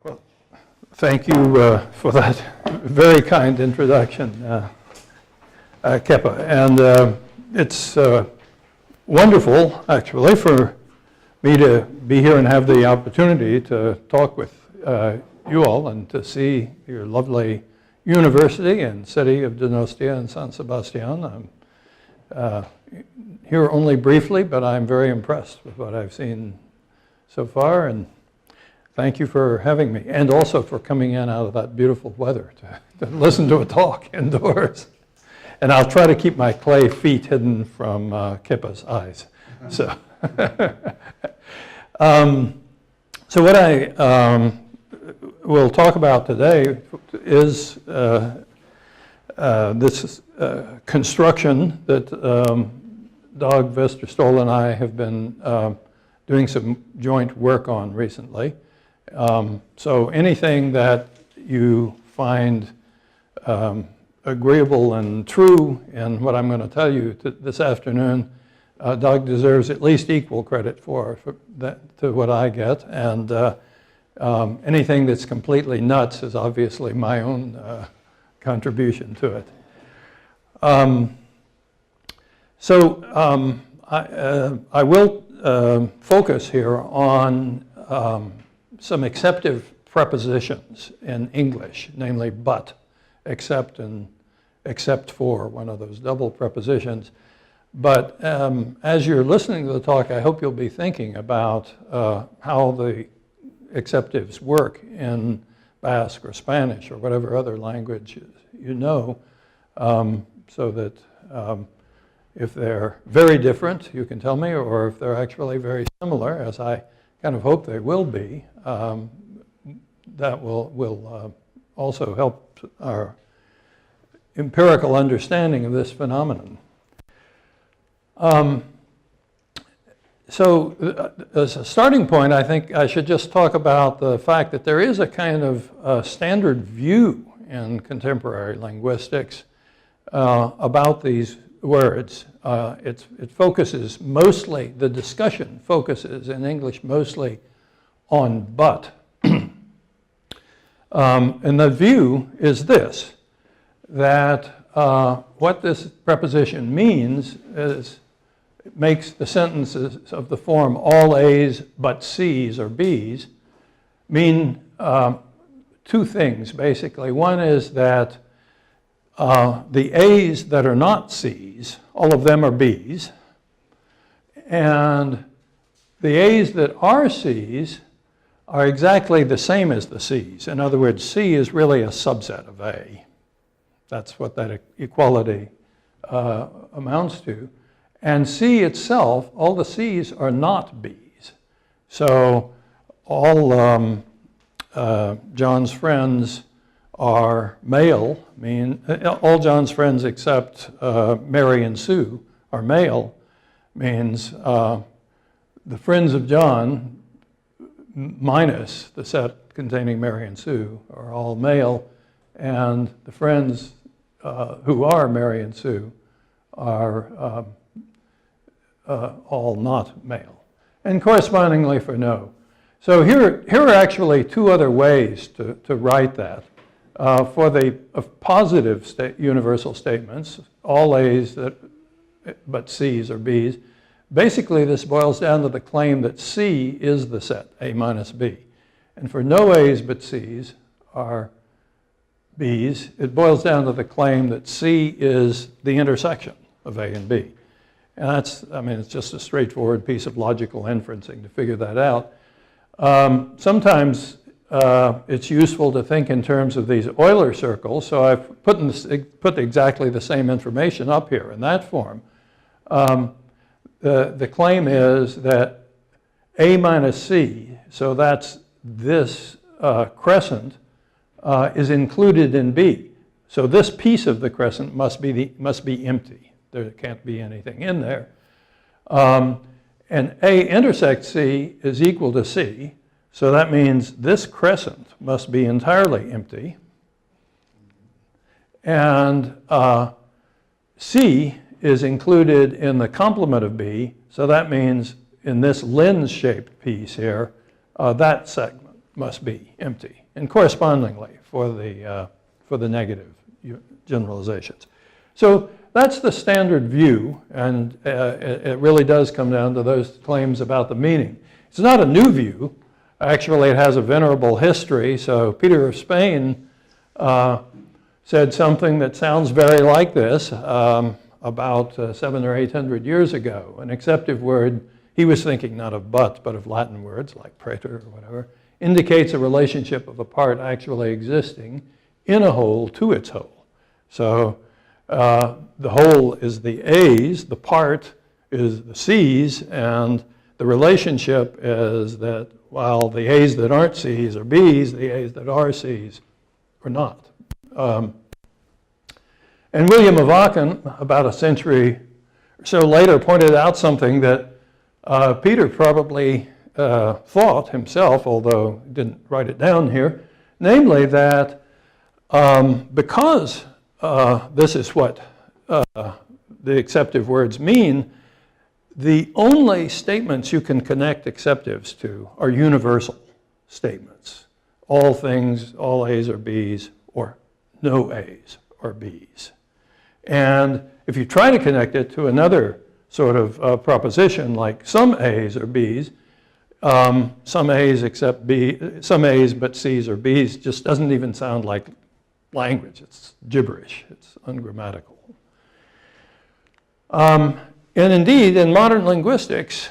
Well, thank you for that very kind introduction, Kepa. And it's wonderful, actually, for me to be here and have the opportunity to talk with you all and to see your lovely university and city of Donostia and San Sebastian. I'm here only briefly, but I'm very impressed with what I've seen so far, and thank you for having me, and also for coming in out of that beautiful weather to listen to a talk indoors. And I'll try to keep my clay feet hidden from Kepa's eyes. So, so what I will talk about today is this construction that Dag Vesterstål and I have been doing some joint work on recently. So anything that you find agreeable and true in what I'm going to tell you this afternoon, Doug deserves at least equal credit for that to what I get, and anything that's completely nuts is obviously my own contribution to it. I will focus here on some exceptive prepositions in English, namely but, except, and except for, one of those double prepositions. But as you're listening to the talk, I hope you'll be thinking about how the exceptives work in Basque or Spanish or whatever other language you know, so that if they're very different, you can tell me, or if they're actually very similar, as I kind of hope they will be, that will also help our empirical understanding of this phenomenon. So as a starting point, I think I should just talk about the fact that there is a kind of standard view in contemporary linguistics about these words. It focuses mostly, the discussion focuses in English mostly on but. And the view is this, that what this preposition means is it makes the sentences of the form all A's but C's or B's mean two things, basically. One is that the A's that are not C's, all of them are B's, and the A's that are C's are exactly the same as the C's. In other words, C is really a subset of A. That's what that equality amounts to. And C itself, all the C's are not B's. So all John's friends are male, all John's friends except Mary and Sue are male, means the friends of John minus the set containing Mary and Sue are all male, and the friends who are Mary and Sue are all not male, and correspondingly for no. So here are actually two other ways to write that. For the positive universal statements, all A's but C's or B's, basically this boils down to the claim that C is the set, A minus B. And for no A's but C's are B's, it boils down to the claim that C is the intersection of A and B. And that's, I mean, it's just a straightforward piece of logical inferencing to figure that out. Sometimes it's useful to think in terms of these Euler circles, so I've put exactly the same information up here in that form. The claim is that A minus C, so that's this crescent, is included in B. So this piece of the crescent must be empty. There can't be anything in there. And A intersect C is equal to C, so that means this crescent must be entirely empty. And C is included in the complement of B, so that means in this lens-shaped piece here, that segment must be empty, and correspondingly for the negative generalizations. So that's the standard view, and it really does come down to those claims about the meaning. It's not a new view. Actually, it has a venerable history. So Peter of Spain said something that sounds very like this about 700 or 800 years ago. An exceptive word, he was thinking not of but of Latin words like praeter or whatever, indicates a relationship of a part actually existing in a whole to its whole. So the whole is the A's, the part is the C's, and the relationship is that while the A's that aren't C's are B's, the A's that are C's are not. And William of Aachen, about a century or so later, pointed out something that Peter probably thought himself, although he didn't write it down here, namely that because this is what the exceptive words mean, the only statements you can connect exceptives to are universal statements. All things, all A's are B's, or no A's are B's. And if you try to connect it to another sort of proposition, like some A's are B's, some A's except B, some A's but C's or B's, just doesn't even sound like language. It's gibberish. It's ungrammatical. And indeed, in modern linguistics,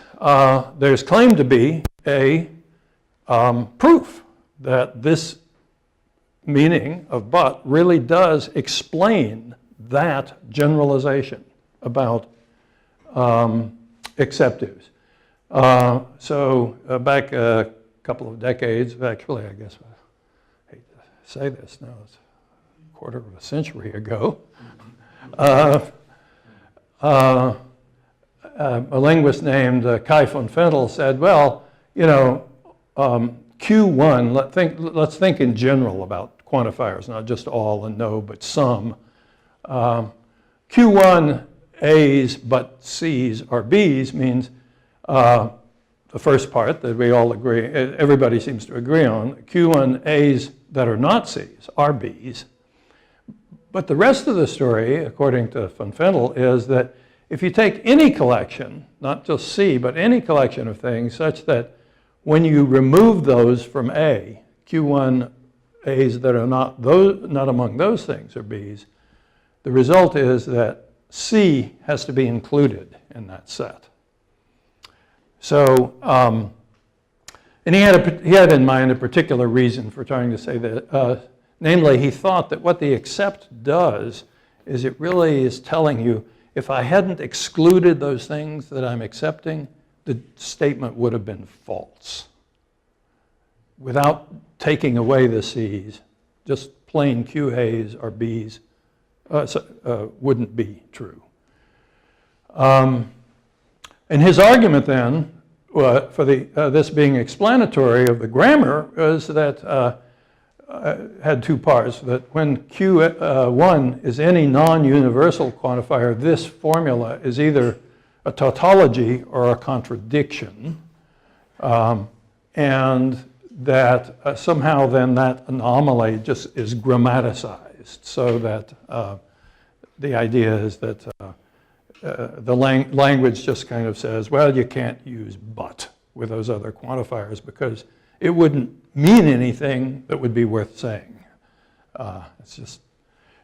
there's claimed to be a proof that this meaning of but really does explain that generalization about exceptives. So back a couple of decades, actually, I guess I hate to say this now, it's a quarter of a century ago, a linguist named Kai von Fennell said, well, you know, Q1, let's think in general about quantifiers, not just all and no, but some. Q1 A's but C's are B's means the first part that we all agree, everybody seems to agree on, Q1 A's that are not C's are B's. But the rest of the story, according to von Fennell, is that if you take any collection, not just C, but any collection of things such that when you remove those from A, Q1 A's that are not among those things are B's, the result is that C has to be included in that set. So, and he had in mind a particular reason for trying to say that, namely, he thought that what the except does is it really is telling you, if I hadn't excluded those things that I'm accepting, the statement would have been false. Without taking away the C's, just plain QA's or B's wouldn't be true. And his argument then, for this being explanatory of the grammar, is that had two parts, that when Q1 is any non-universal quantifier, this formula is either a tautology or a contradiction, and that somehow then that anomaly just is grammaticized, so that the idea is that the language just kind of says, well, you can't use but with those other quantifiers because it wouldn't mean anything that would be worth saying. It's just,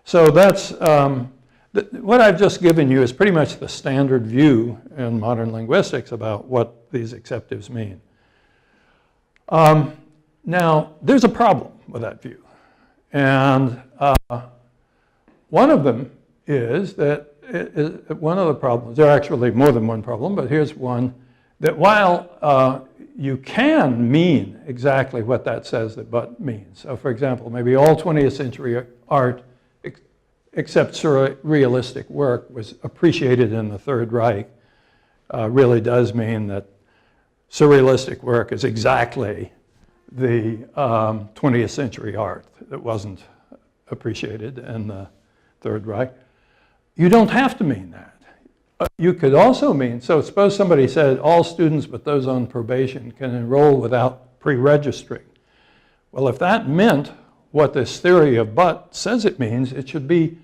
so that's, what I've just given you is pretty much the standard view in modern linguistics about what these exceptives mean. Now, there's a problem with that view. And one of them is that one of the problems, there are actually more than one problem, but here's one, that while you can mean exactly what that says that but means. So for example, maybe all 20th century art except surrealistic work was appreciated in the Third Reich, really does mean that surrealistic work is exactly the 20th century art that wasn't appreciated in the Third Reich. You don't have to mean that. You could also mean, so suppose somebody said all students but those on probation can enroll without pre-registering. Well, if that meant what this theory of but says it means, it should be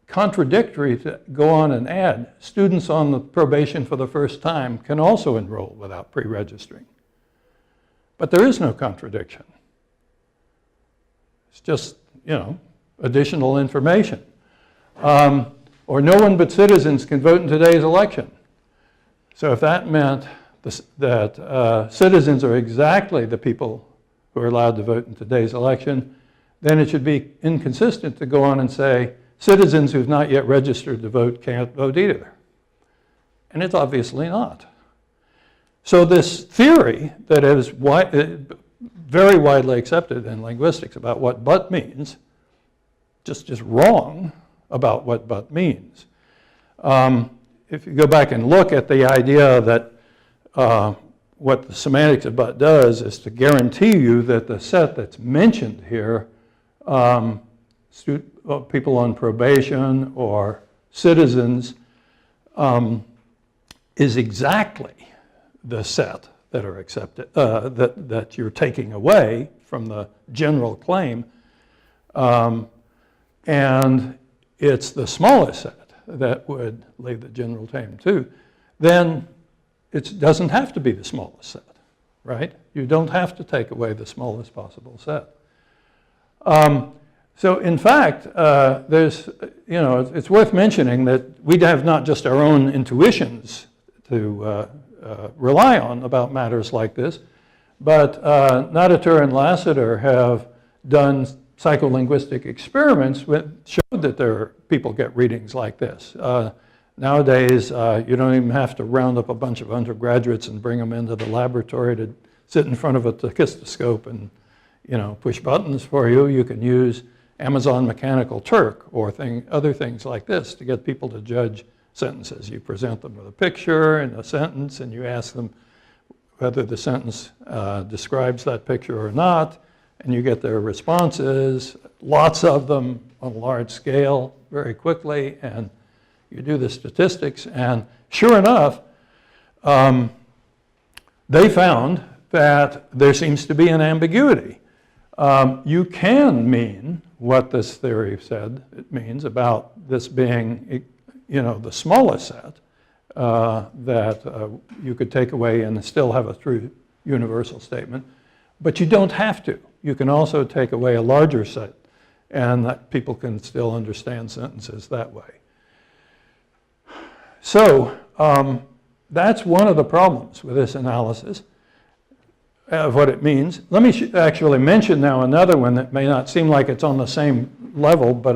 contradictory to go on and add students on the probation for the first time can also enroll without pre-registering. But there is no contradiction. It's just, additional information. Or no one but citizens can vote in today's election. So if that meant that citizens are exactly the people who are allowed to vote in today's election, then it should be inconsistent to go on and say citizens who've not yet registered to vote can't vote either. And it's obviously not. So this theory that is very widely accepted in linguistics about what but means, just wrong about what but means. If you go back and look at the idea that what the semantics of but does is to guarantee you that the set that's mentioned here, people on probation or citizens, is exactly the set that are accepted, that you're taking away from the general claim, and it's the smallest set that would leave the general claim too, then it doesn't have to be the smallest set, right? You don't have to take away the smallest possible set. So in fact, it's worth mentioning that we have not just our own intuitions to rely on about matters like this, but Nadatur and Lassiter have done psycholinguistic experiments which showed that people get readings like this. Nowadays, you don't even have to round up a bunch of undergraduates and bring them into the laboratory to sit in front of a tachistoscope and push buttons for you. You can use Amazon Mechanical Turk or other things like this to get people to judge sentences. You present them with a picture and a sentence, and you ask them whether the sentence describes that picture or not, and you get their responses, lots of them on a large scale, very quickly, and you do the statistics, and sure enough, they found that there seems to be an ambiguity. You can mean what this theory said it means about this being the smallest set that you could take away and still have a true universal statement, but you don't have to. You can also take away a larger set, and that people can still understand sentences that way. So that's one of the problems with this analysis of what it means. Let me actually mention now another one that may not seem like it's on the same level, but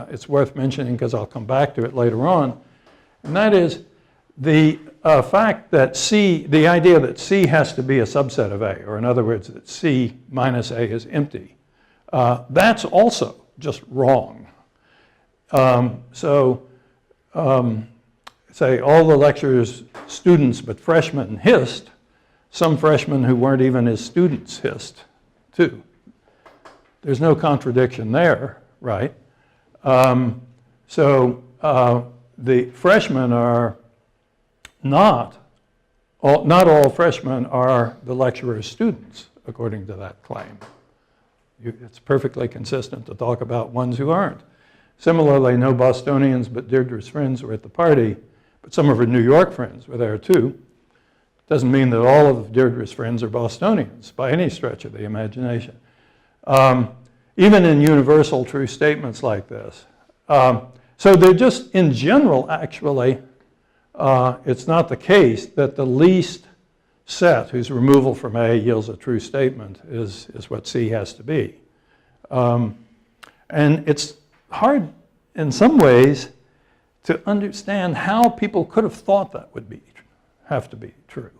it's worth mentioning because I'll come back to it later on. And that is the fact that the idea that C has to be a subset of A, or in other words, that C minus A is empty. That's also just wrong. Say all the lecturer's students but freshmen hissed, some freshmen who weren't even his students hissed too. There's no contradiction there, right? The freshmen are not all freshmen are the lecturer's students, according to that claim. It's perfectly consistent to talk about ones who aren't. Similarly, no Bostonians but Deirdre's friends were at the party, but some of her New York friends were there too. Doesn't mean that all of Deirdre's friends are Bostonians by any stretch of the imagination. Even in universal true statements like this. So they're just, in general, actually, it's not the case that the least set whose removal from A yields a true statement is what C has to be. And it's hard in some ways to understand how people could have thought that would have to be true,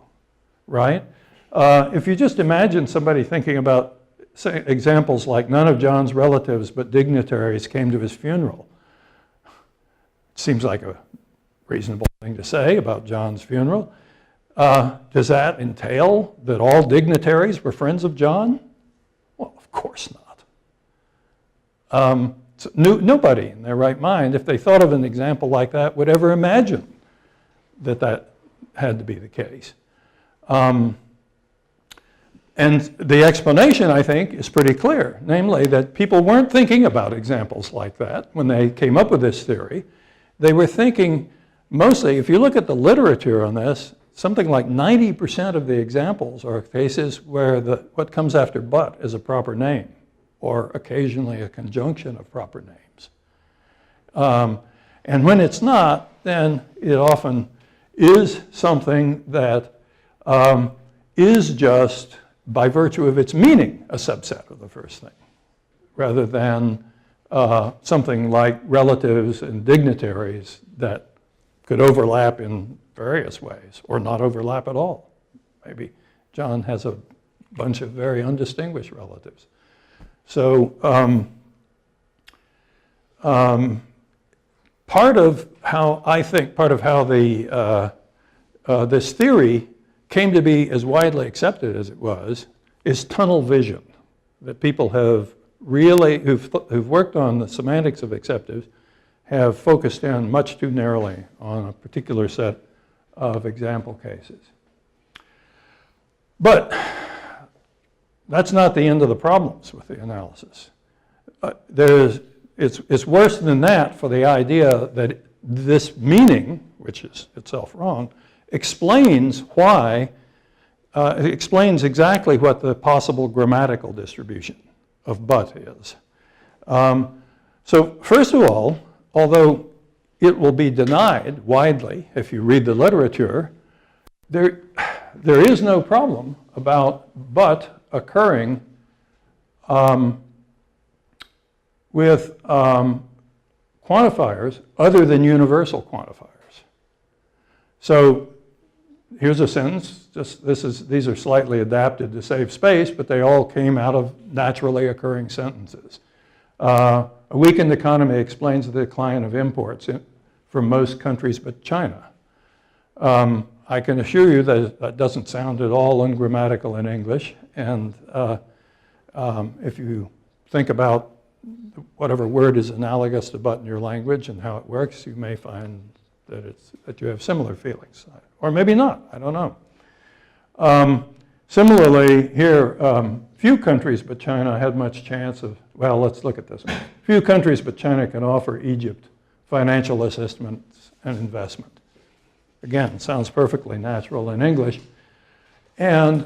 right? If you just imagine somebody thinking about, say, examples like none of John's relatives but dignitaries came to his funeral. It seems like a reasonable thing to say about John's funeral. Does that entail that all dignitaries were friends of John? Well, of course not. So nobody in their right mind, if they thought of an example like that, would ever imagine that that had to be the case. And the explanation, I think, is pretty clear, namely that people weren't thinking about examples like that when they came up with this theory. They were thinking mostly, if you look at the literature on this, something like 90% of the examples are cases where what comes after but is a proper name, or occasionally a conjunction of proper names. And when it's not, then it often is something that is just, by virtue of its meaning, a subset of the first thing, rather than something like relatives and dignitaries that could overlap in various ways, or not overlap at all. Maybe John has a bunch of very undistinguished relatives. So part of how this theory came to be as widely accepted as it was is tunnel vision, that people have really, who've worked on the semantics of exceptives, have focused in much too narrowly on a particular set of example cases. But that's not the end of the problems with the analysis. It's worse than that for the idea that this meaning, which is itself wrong, explains why, it explains exactly what the possible grammatical distribution of but is. So first of all, although it will be denied widely if you read the literature, there is no problem about but occurring with quantifiers other than universal quantifiers. So here's a sentence. These are slightly adapted to save space, but they all came out of naturally occurring sentences. A weakened economy explains the decline of imports from most countries but China. I can assure you that that doesn't sound at all ungrammatical in English. And if you think about whatever word is analogous to but in your language and how it works, you may find that you have similar feelings. Or maybe not, I don't know. Similarly, here, few countries but China had much chance of, well, let's look at this. Few countries but China can offer Egypt financial assistance and investment. Again, sounds perfectly natural in English. And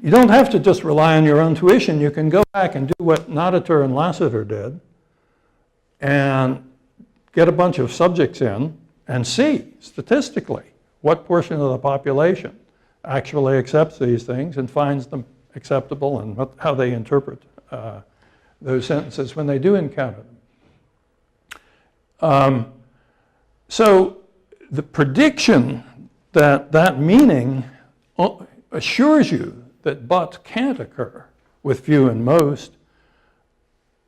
you don't have to just rely on your own tuition. You can go back and do what Nodater and Lassiter did and get a bunch of subjects in and see statistically what portion of the population actually accepts these things and finds them acceptable and how they interpret those sentences when they do encounter them. So the prediction that that meaning assures you that but can't occur with few and most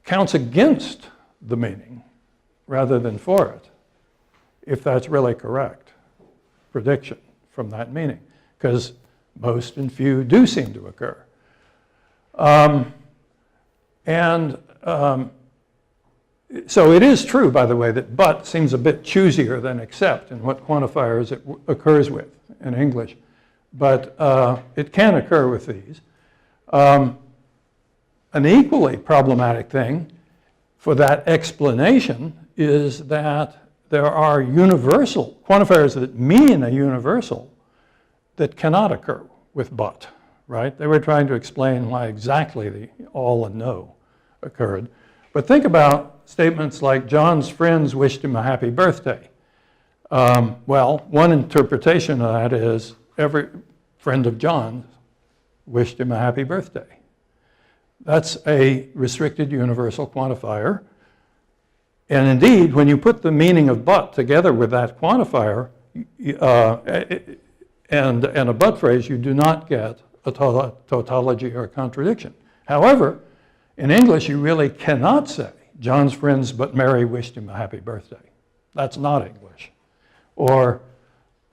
counts against the meaning rather than for it, if that's really correct prediction from that meaning, because most and few do seem to occur. So it is true, by the way, that but seems a bit choosier than except in what quantifiers it occurs with in English. But it can occur with these. An equally problematic thing for that explanation is that there are universal quantifiers that mean a universal that cannot occur with but, right? They were trying to explain why exactly the all and no occurred. But think about statements like John's friends wished him a happy birthday. Well, one interpretation of that is every friend of John wished him a happy birthday. That's a restricted universal quantifier. And indeed, when you put the meaning of but together with that quantifier and a but phrase, you do not get a tautology or a contradiction. However, in English, you really cannot say, John's friends but Mary wished him a happy birthday. That's not English. Or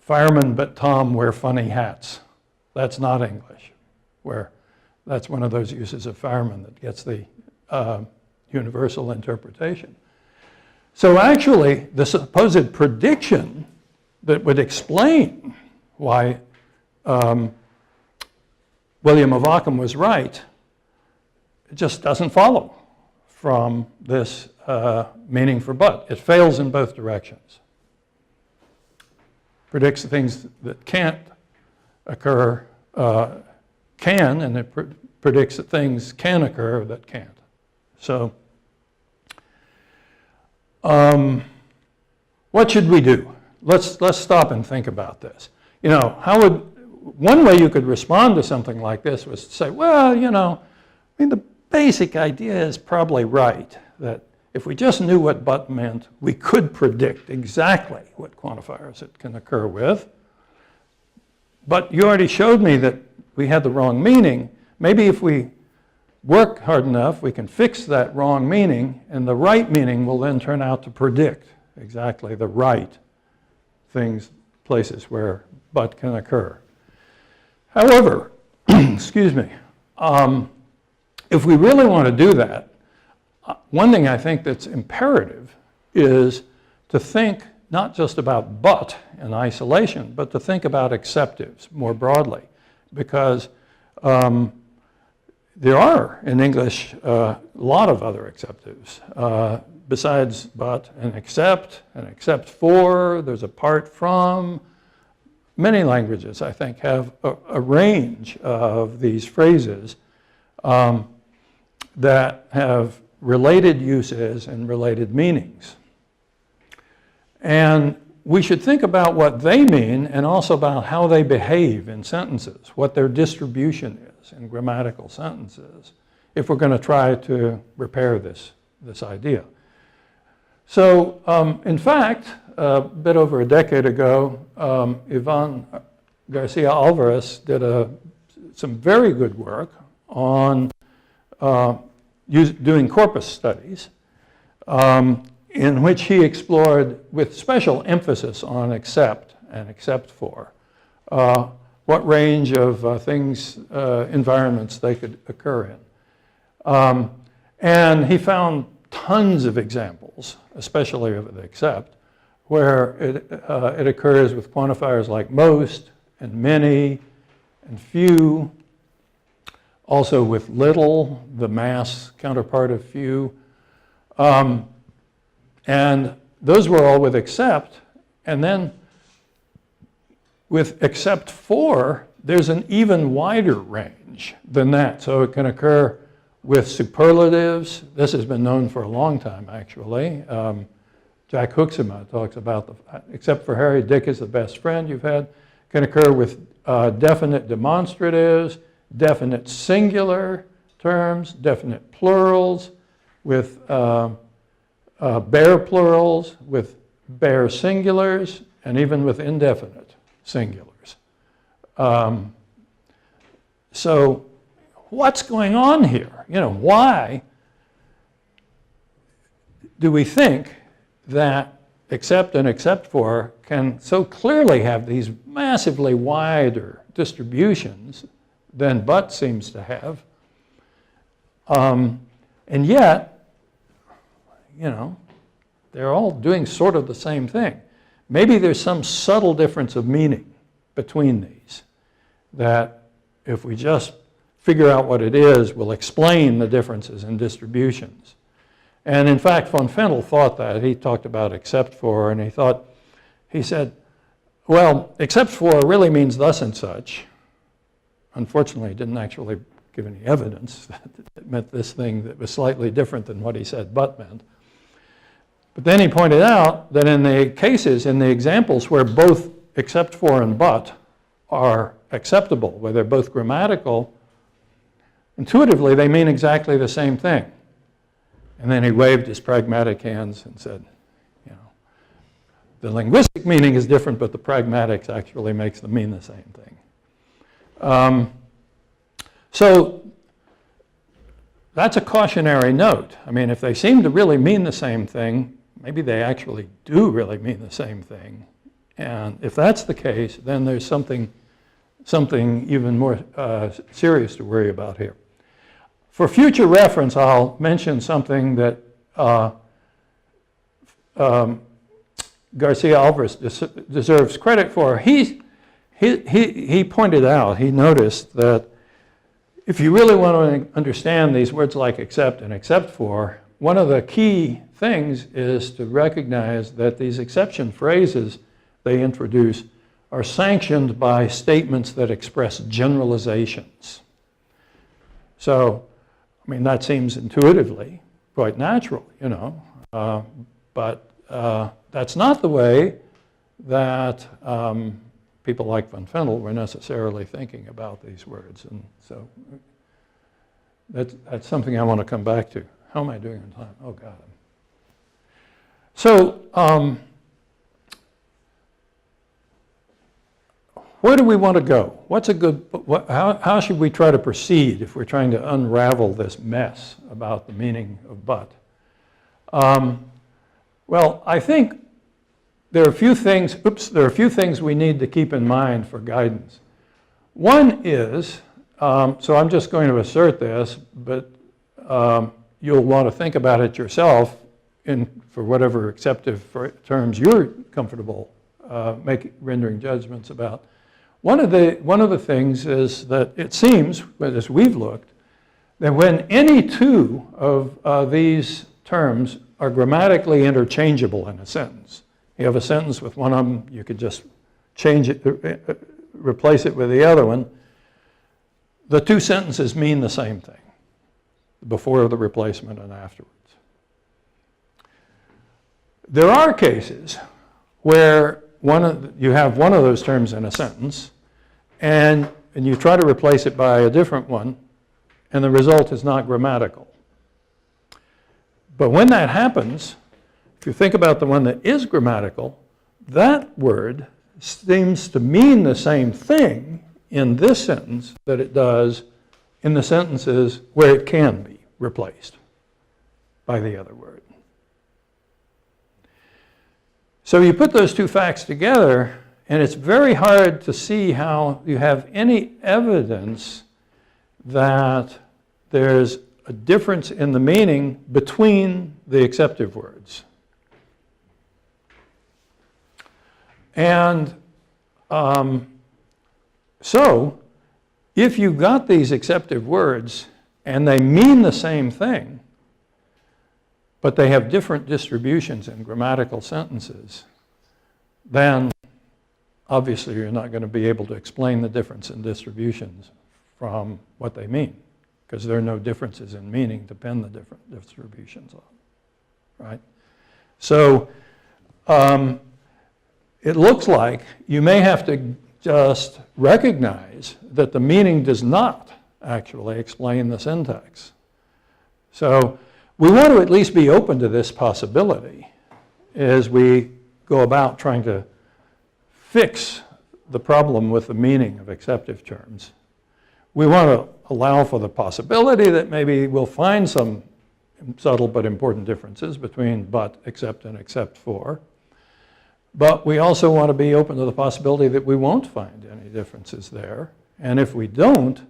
firemen but Tom wear funny hats. That's not English, where that's one of those uses of fireman that gets the universal interpretation. So actually, the supposed prediction that would explain why William of Ockham was right, it just doesn't follow from this meaning for but. It fails in both directions. Predicts the things that can't occur, can, and it predicts that things can occur that can't. So, what should we do? Let's stop and think about this. You know, one way you could respond to something like this was to say, well, you know, I mean, the basic idea is probably right, that if we just knew what but meant, we could predict exactly what quantifiers it can occur with. But you already showed me that we had the wrong meaning. Maybe if we work hard enough, we can fix that wrong meaning, and the right meaning will then turn out to predict exactly the right things, places where but can occur. However, excuse me, if we really want to do that, one thing I think that's imperative is to think not just about but in isolation, but to think about exceptives more broadly, because there are in English a lot of other exceptives besides but and except for, there's apart from. Many languages, I think, have a range of these phrases that have related uses and related meanings. And we should think about what they mean and also about how they behave in sentences, what their distribution is in grammatical sentences, if we're going to try to repair this idea. So, in fact, a bit over a decade ago, Ivan Garcia Alvarez did some very good work on doing corpus studies, in which he explored, with special emphasis on except and except for, what range of things, environments they could occur in. And he found tons of examples, especially of the except, where it occurs with quantifiers like most and many and few, also with little, the mass counterpart of few. And those were all with except, and then with except for, there's an even wider range than that. So it can occur with superlatives. This has been known for a long time, actually. Jack Hoeksema talks about except for Harry, Dick is the best friend you've had. Can occur with definite demonstratives, definite singular terms, definite plurals, with bare plurals, with bare singulars, and even with indefinite singulars. So what's going on here? You know, why do we think that except and except for can so clearly have these massively wider distributions than but seems to have? And yet, you know, they're all doing sort of the same thing. Maybe there's some subtle difference of meaning between these that if we just figure out what it is, will explain the differences in distributions. And in fact, von Fennell thought that. He talked about except for, and he said, well, except for really means thus and such. Unfortunately, he didn't actually give any evidence that it meant this thing that was slightly different than what he said but meant. But then he pointed out that in the cases, in the examples where both except for and but are acceptable, where they're both grammatical, intuitively they mean exactly the same thing. And then he waved his pragmatic hands and said, you know, the linguistic meaning is different, but the pragmatics actually makes them mean the same thing. So that's a cautionary note. I mean, if they seem to really mean the same thing, maybe they actually do really mean the same thing. And if that's the case, then there's something even more serious to worry about here. For future reference, I'll mention something that Garcia Alvarez deserves credit for. He pointed out, he noticed that if you really want to understand these words like except and except for, one of the key things is to recognize that these exception phrases they introduce are sanctioned by statements that express generalizations. So, I mean, that seems intuitively quite natural, you know, but that's not the way that people like von Fennell were necessarily thinking about these words. And so that's something I want to come back to. How am I doing on time? Oh, God. So where do we want to go? What's a good, how should we try to proceed if we're trying to unravel this mess about the meaning of but? Well, I think there are a few things we need to keep in mind for guidance. One is, so I'm just going to assert this, but you'll want to think about it yourself for whatever acceptive terms you're comfortable rendering judgments about. One of the things is that it seems, as we've looked, that when any two of these terms are grammatically interchangeable in a sentence, you have a sentence with one of them, you could just change it, replace it with the other one, the two sentences mean the same thing, before the replacement and afterwards. There are cases where you have one of those terms in a sentence, and you try to replace it by a different one, and the result is not grammatical. But when that happens, if you think about the one that is grammatical, that word seems to mean the same thing in this sentence that it does in the sentences where it can be replaced by the other word. So you put those two facts together, and it's very hard to see how you have any evidence that there's a difference in the meaning between the exceptive words. And so if you've got these exceptive words and they mean the same thing, but they have different distributions in grammatical sentences, then obviously you're not going to be able to explain the difference in distributions from what they mean, because there are no differences in meaning to pin the different distributions on, right? So it looks like you may have to just recognize that the meaning does not actually explain the syntax. So we want to at least be open to this possibility as we go about trying to fix the problem with the meaning of exceptive terms. We want to allow for the possibility that maybe we'll find some subtle but important differences between but, except, and except for. But we also want to be open to the possibility that we won't find any differences there. And if we don't,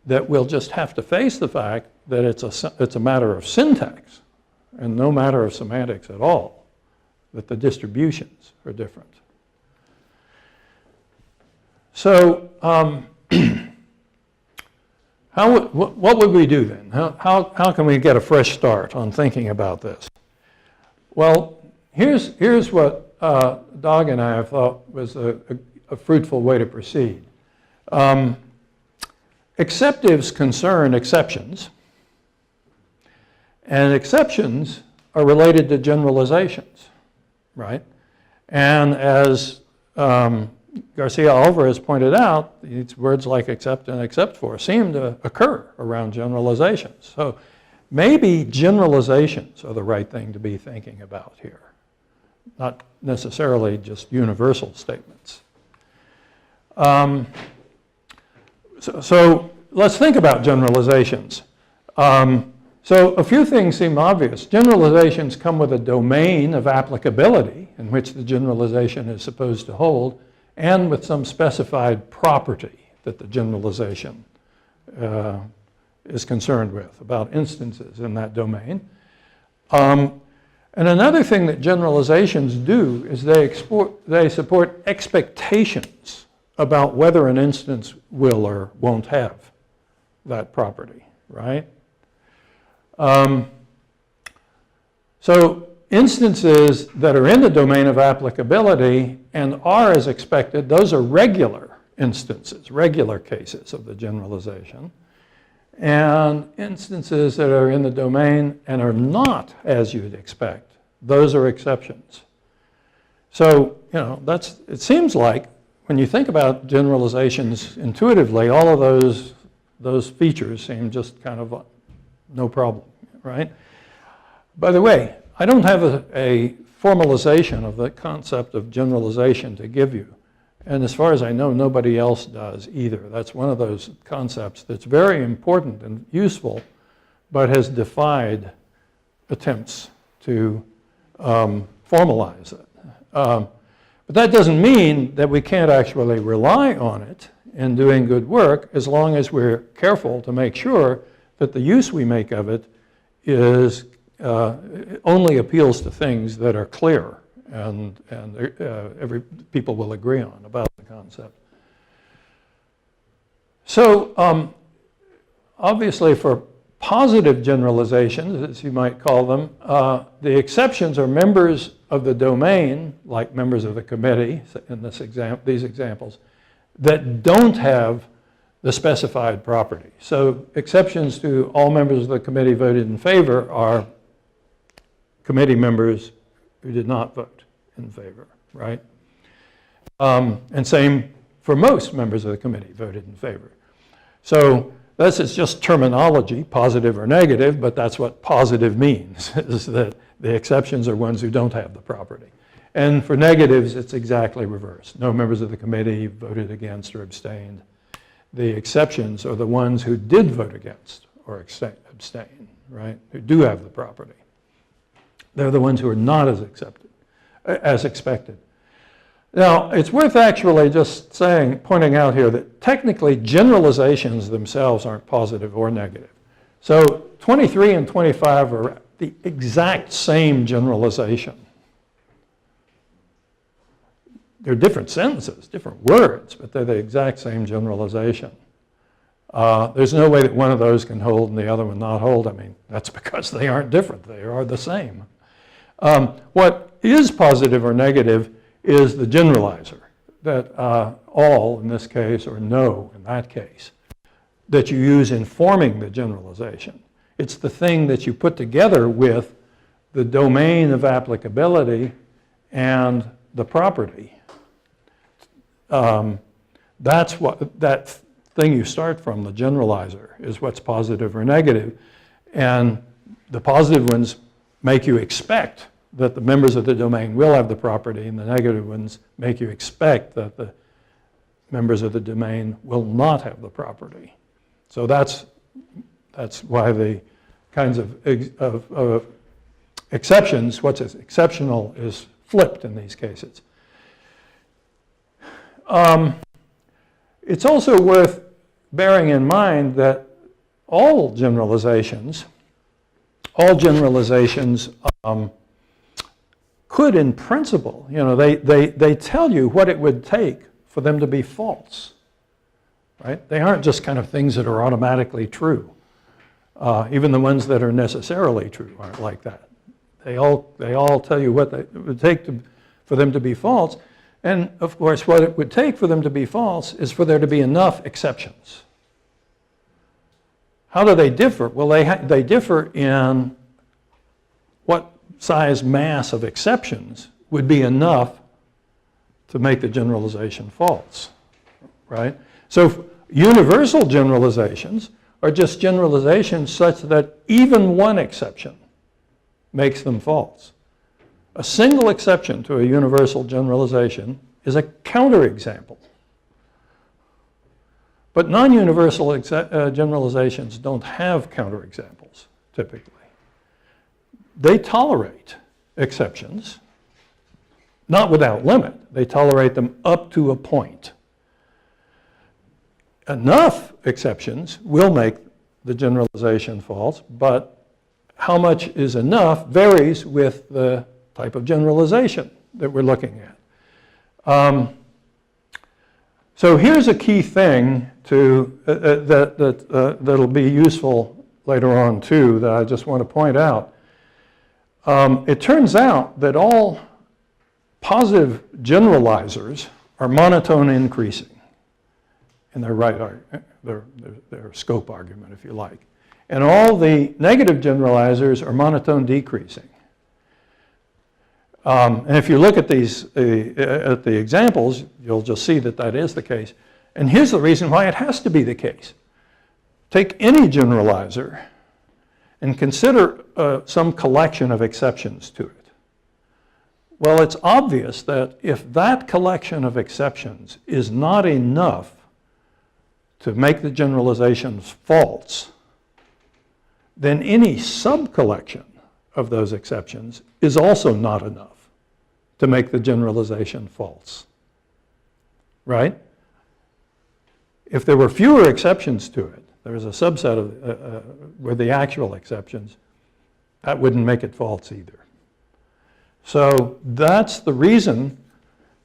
that we'll just have to face the fact that it's a matter of syntax and no matter of semantics at all, that the distributions are different. So what would we do then? How can we get a fresh start on thinking about this? Well, here's what Dag and I have thought was a fruitful way to proceed. Exceptives concern exceptions, and exceptions are related to generalizations, right? And as Garcia Alvarez pointed out, these words like except and except for seem to occur around generalizations. So maybe generalizations are the right thing to be thinking about here, not necessarily just universal statements. So let's think about generalizations. So a few things seem obvious. Generalizations come with a domain of applicability in which the generalization is supposed to hold, and with some specified property that the generalization is concerned with, about instances in that domain. And another thing that generalizations do is they support expectations about whether an instance will or won't have that property, right? So instances that are in the domain of applicability and are as expected, those are regular instances, regular cases of the generalization. And instances that are in the domain and are not as you'd expect, those are exceptions. So, you know, it seems like when you think about generalizations intuitively, all of those features seem just kind of no problem, right? By the way, I don't have a formalization of the concept of generalization to give you. And as far as I know, nobody else does either. That's one of those concepts that's very important and useful, but has defied attempts to formalize it. But that doesn't mean that we can't actually rely on it in doing good work, as long as we're careful to make sure that the use we make of it is only appeals to things that are clear and people will agree on about the concept. So obviously for positive generalizations, as you might call them, the exceptions are members of the domain, like members of the committee in these examples, that don't have the specified property. So exceptions to all members of the committee voted in favor are committee members who did not vote in favor, right? And same for most members of the committee voted in favor. So this is just terminology, positive or negative, but that's what positive means, is that the exceptions are ones who don't have the property. And for negatives, it's exactly reversed. No members of the committee voted against or abstained. The exceptions are the ones who did vote against or abstain, right? Who do have the property. They're the ones who are not as expected. Now, it's worth actually just pointing out here that technically generalizations themselves aren't positive or negative. So 23 and 25 are the exact same generalization. They're different sentences, different words, but they're the exact same generalization. There's no way that one of those can hold and the other one not hold. I mean, that's because they aren't different. They are the same. What is positive or negative is the generalizer, that all in this case, or no in that case, that you use in forming the generalization. It's the thing that you put together with the domain of applicability and the property. That's what that thing you start from, the generalizer, is what's positive or negative. And the positive ones make you expect that the members of the domain will have the property, and the negative ones make you expect that the members of the domain will not have the property. So that's why the kinds of exceptions, what's exceptional is flipped in these cases. It's also worth bearing in mind that all generalizations could, in principle, you know, they tell you what it would take for them to be false, right? They aren't just kind of things that are automatically true. Even the ones that are necessarily true aren't like that. They all tell you what it would take for them to be false. And of course, what it would take for them to be false is for there to be enough exceptions. How do they differ? Well, they differ in what size mass of exceptions would be enough to make the generalization false, right? So universal generalizations are just generalizations such that even one exception makes them false. A single exception to a universal generalization is a counterexample. But non-universal generalizations don't have counterexamples, typically. They tolerate exceptions, not without limit. They tolerate them up to a point. Enough exceptions will make the generalization false, but how much is enough varies with the type of generalization that we're looking at. So here's a key thing that'll be useful later on too, that I just want to point out. It turns out that all positive generalizers are monotone increasing in their their scope argument, if you like. And all the negative generalizers are monotone decreasing. And if you look at these at the examples, you'll just see that that is the case. And here's the reason why it has to be the case. Take any generalizer and consider some collection of exceptions to it. Well, it's obvious that if that collection of exceptions is not enough to make the generalizations false, then any subcollection of those exceptions is also not enough to make the generalization false, right? If there were fewer exceptions to it, there was a subset of where the actual exceptions, that wouldn't make it false either. So that's the reason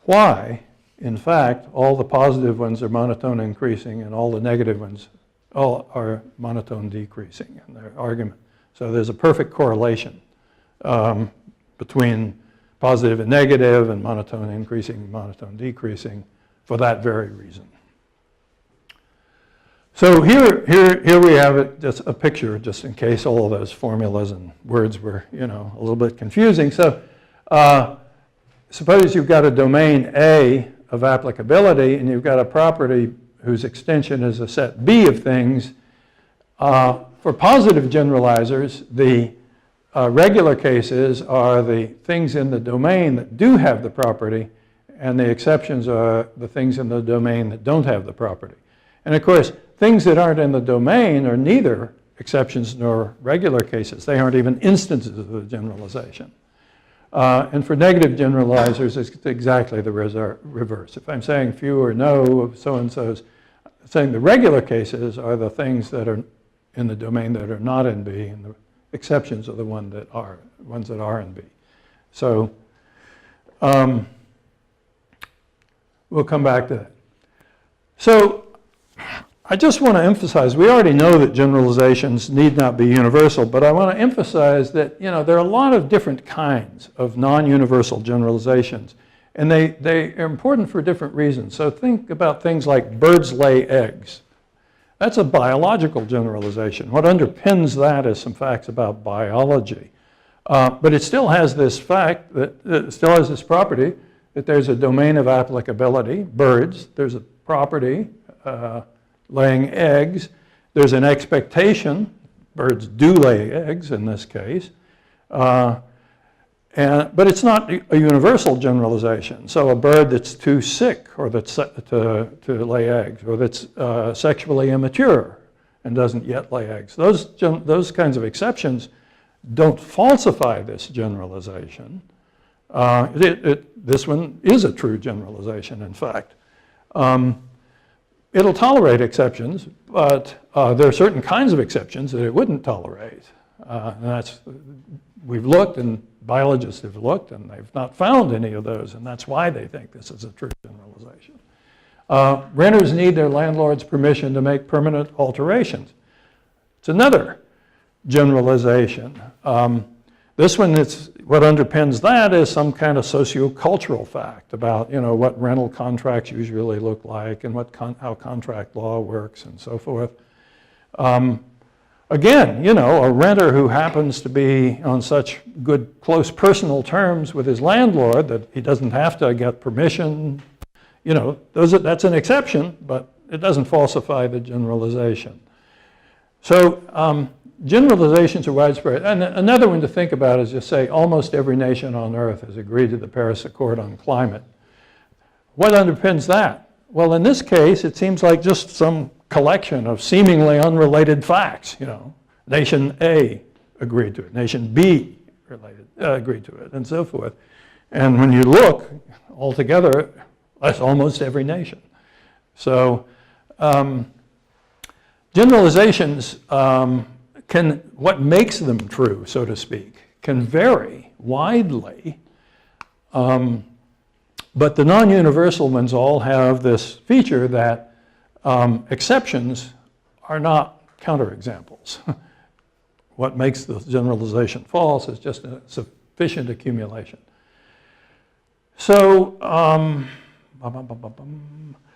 why, in fact, all the positive ones are monotone increasing and all the negative ones all are monotone decreasing in their argument. So there's a perfect correlation between positive and negative and monotone increasing and monotone decreasing for that very reason. So here we have it, just a picture, just in case all of those formulas and words were, a little bit confusing. So suppose you've got a domain A of applicability and you've got a property whose extension is a set B of things. For positive generalizers, the regular cases are the things in the domain that do have the property, and the exceptions are the things in the domain that don't have the property. And of course, things that aren't in the domain are neither exceptions nor regular cases. They aren't even instances of the generalization. And for negative generalizers, it's exactly the reverse. If I'm saying few or no of so-and-so's, saying the regular cases are the things that are in the domain that are not in B, and the exceptions are the ones that are in B. So we'll come back to that. So I just want to emphasize, we already know that generalizations need not be universal, but I want to emphasize that there are a lot of different kinds of non-universal generalizations, and they are important for different reasons. So think about things like birds lay eggs. That's a biological generalization. What underpins that is some facts about biology. But it still has this fact, that it still has this property, that there's a domain of applicability, birds. There's a property, laying eggs. There's an expectation, birds do lay eggs in this case. But it's not a universal generalization. So a bird that's too sick or that's to lay eggs, or that's sexually immature and doesn't yet lay eggs, those kinds of exceptions don't falsify this generalization. This one is a true generalization, in fact. It'll tolerate exceptions, but there are certain kinds of exceptions that it wouldn't tolerate. And we've looked, and biologists have looked, and they've not found any of those, and that's why they think this is a true generalization. Renters need their landlord's permission to make permanent alterations. It's another generalization. This one, what underpins that is some kind of sociocultural fact about what rental contracts usually look like and how contract law works and so forth. Again, a renter who happens to be on such good, close personal terms with his landlord that he doesn't have to get permission, that's an exception, but it doesn't falsify the generalization. So generalizations are widespread. And another one to think about is just say almost every nation on earth has agreed to the Paris Accord on climate. What underpins that? Well, in this case, it seems like just some collection of seemingly unrelated facts. Nation A agreed to it, nation B agreed to it, and so forth. And when you look altogether, that's almost every nation. So generalizations what makes them true, so to speak, can vary widely But the non-universal ones all have this feature that exceptions are not counterexamples. What makes the generalization false is just a sufficient accumulation. So,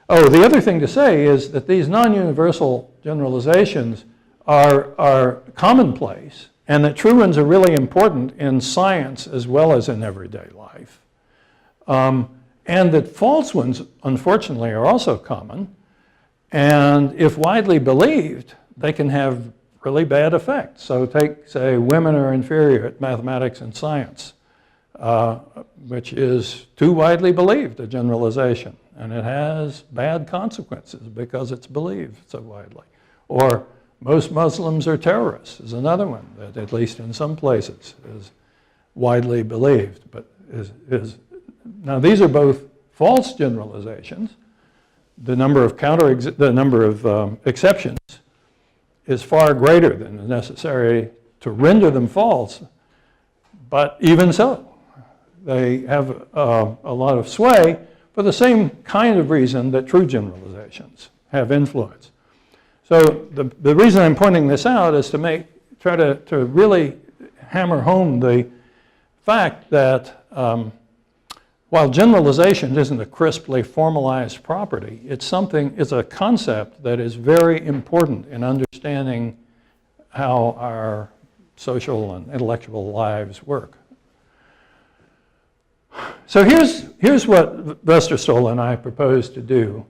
the other thing to say is that these non-universal generalizations are commonplace, and that true ones are really important in science as well as in everyday life. And that false ones, unfortunately, are also common. And if widely believed, they can have really bad effects. So take, say, women are inferior at mathematics and science, which is too widely believed, a generalization. And it has bad consequences because it's believed so widely. Or most Muslims are terrorists is another one that, at least in some places, is widely believed. But now these are both false generalizations. The number of exceptions is far greater than is necessary to render them false. But even so, they have a lot of sway for the same kind of reason that true generalizations have influence. So the reason I'm pointing this out is to try to really hammer home the fact that while generalization isn't a crisply formalized property, it's a concept that is very important in understanding how our social and intellectual lives work. So here's what Westerståhl and I propose to do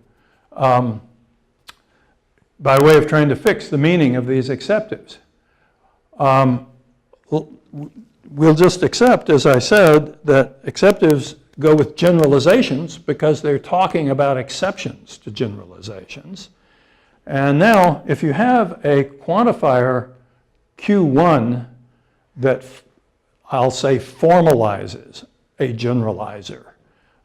by way of trying to fix the meaning of these exceptives. We'll just accept, as I said, that exceptives go with generalizations because they're talking about exceptions to generalizations. And now, if you have a quantifier Q1 that I'll say formalizes a generalizer.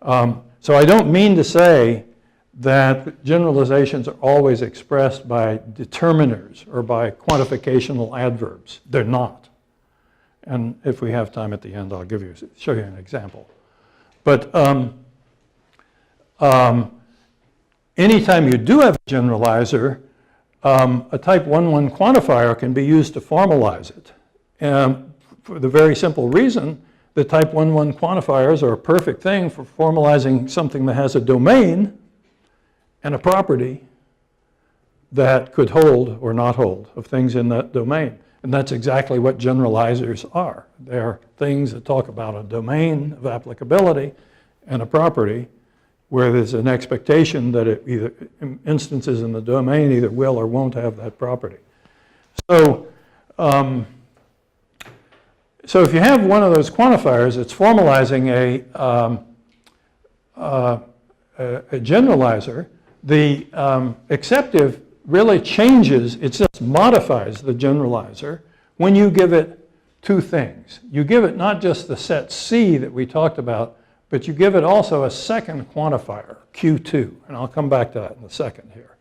So I don't mean to say that generalizations are always expressed by determiners or by quantificational adverbs. They're not. And if we have time at the end, I'll show you an example. But anytime you do have a generalizer, a type 1-1 quantifier can be used to formalize it. For the very simple reason that type 1-1 quantifiers are a perfect thing for formalizing something that has a domain and a property that could hold or not hold of things in that domain. And that's exactly what generalizers are. They're things that talk about a domain of applicability and a property where there's an expectation that either instances in the domain either will or won't have that property. So, so if you have one of those quantifiers, it's formalizing a generalizer. The exceptive really changes, it just modifies the generalizer when you give it two things. You give it not just the set C that we talked about, but you give it also a second quantifier, Q2, and I'll come back to that in a second here.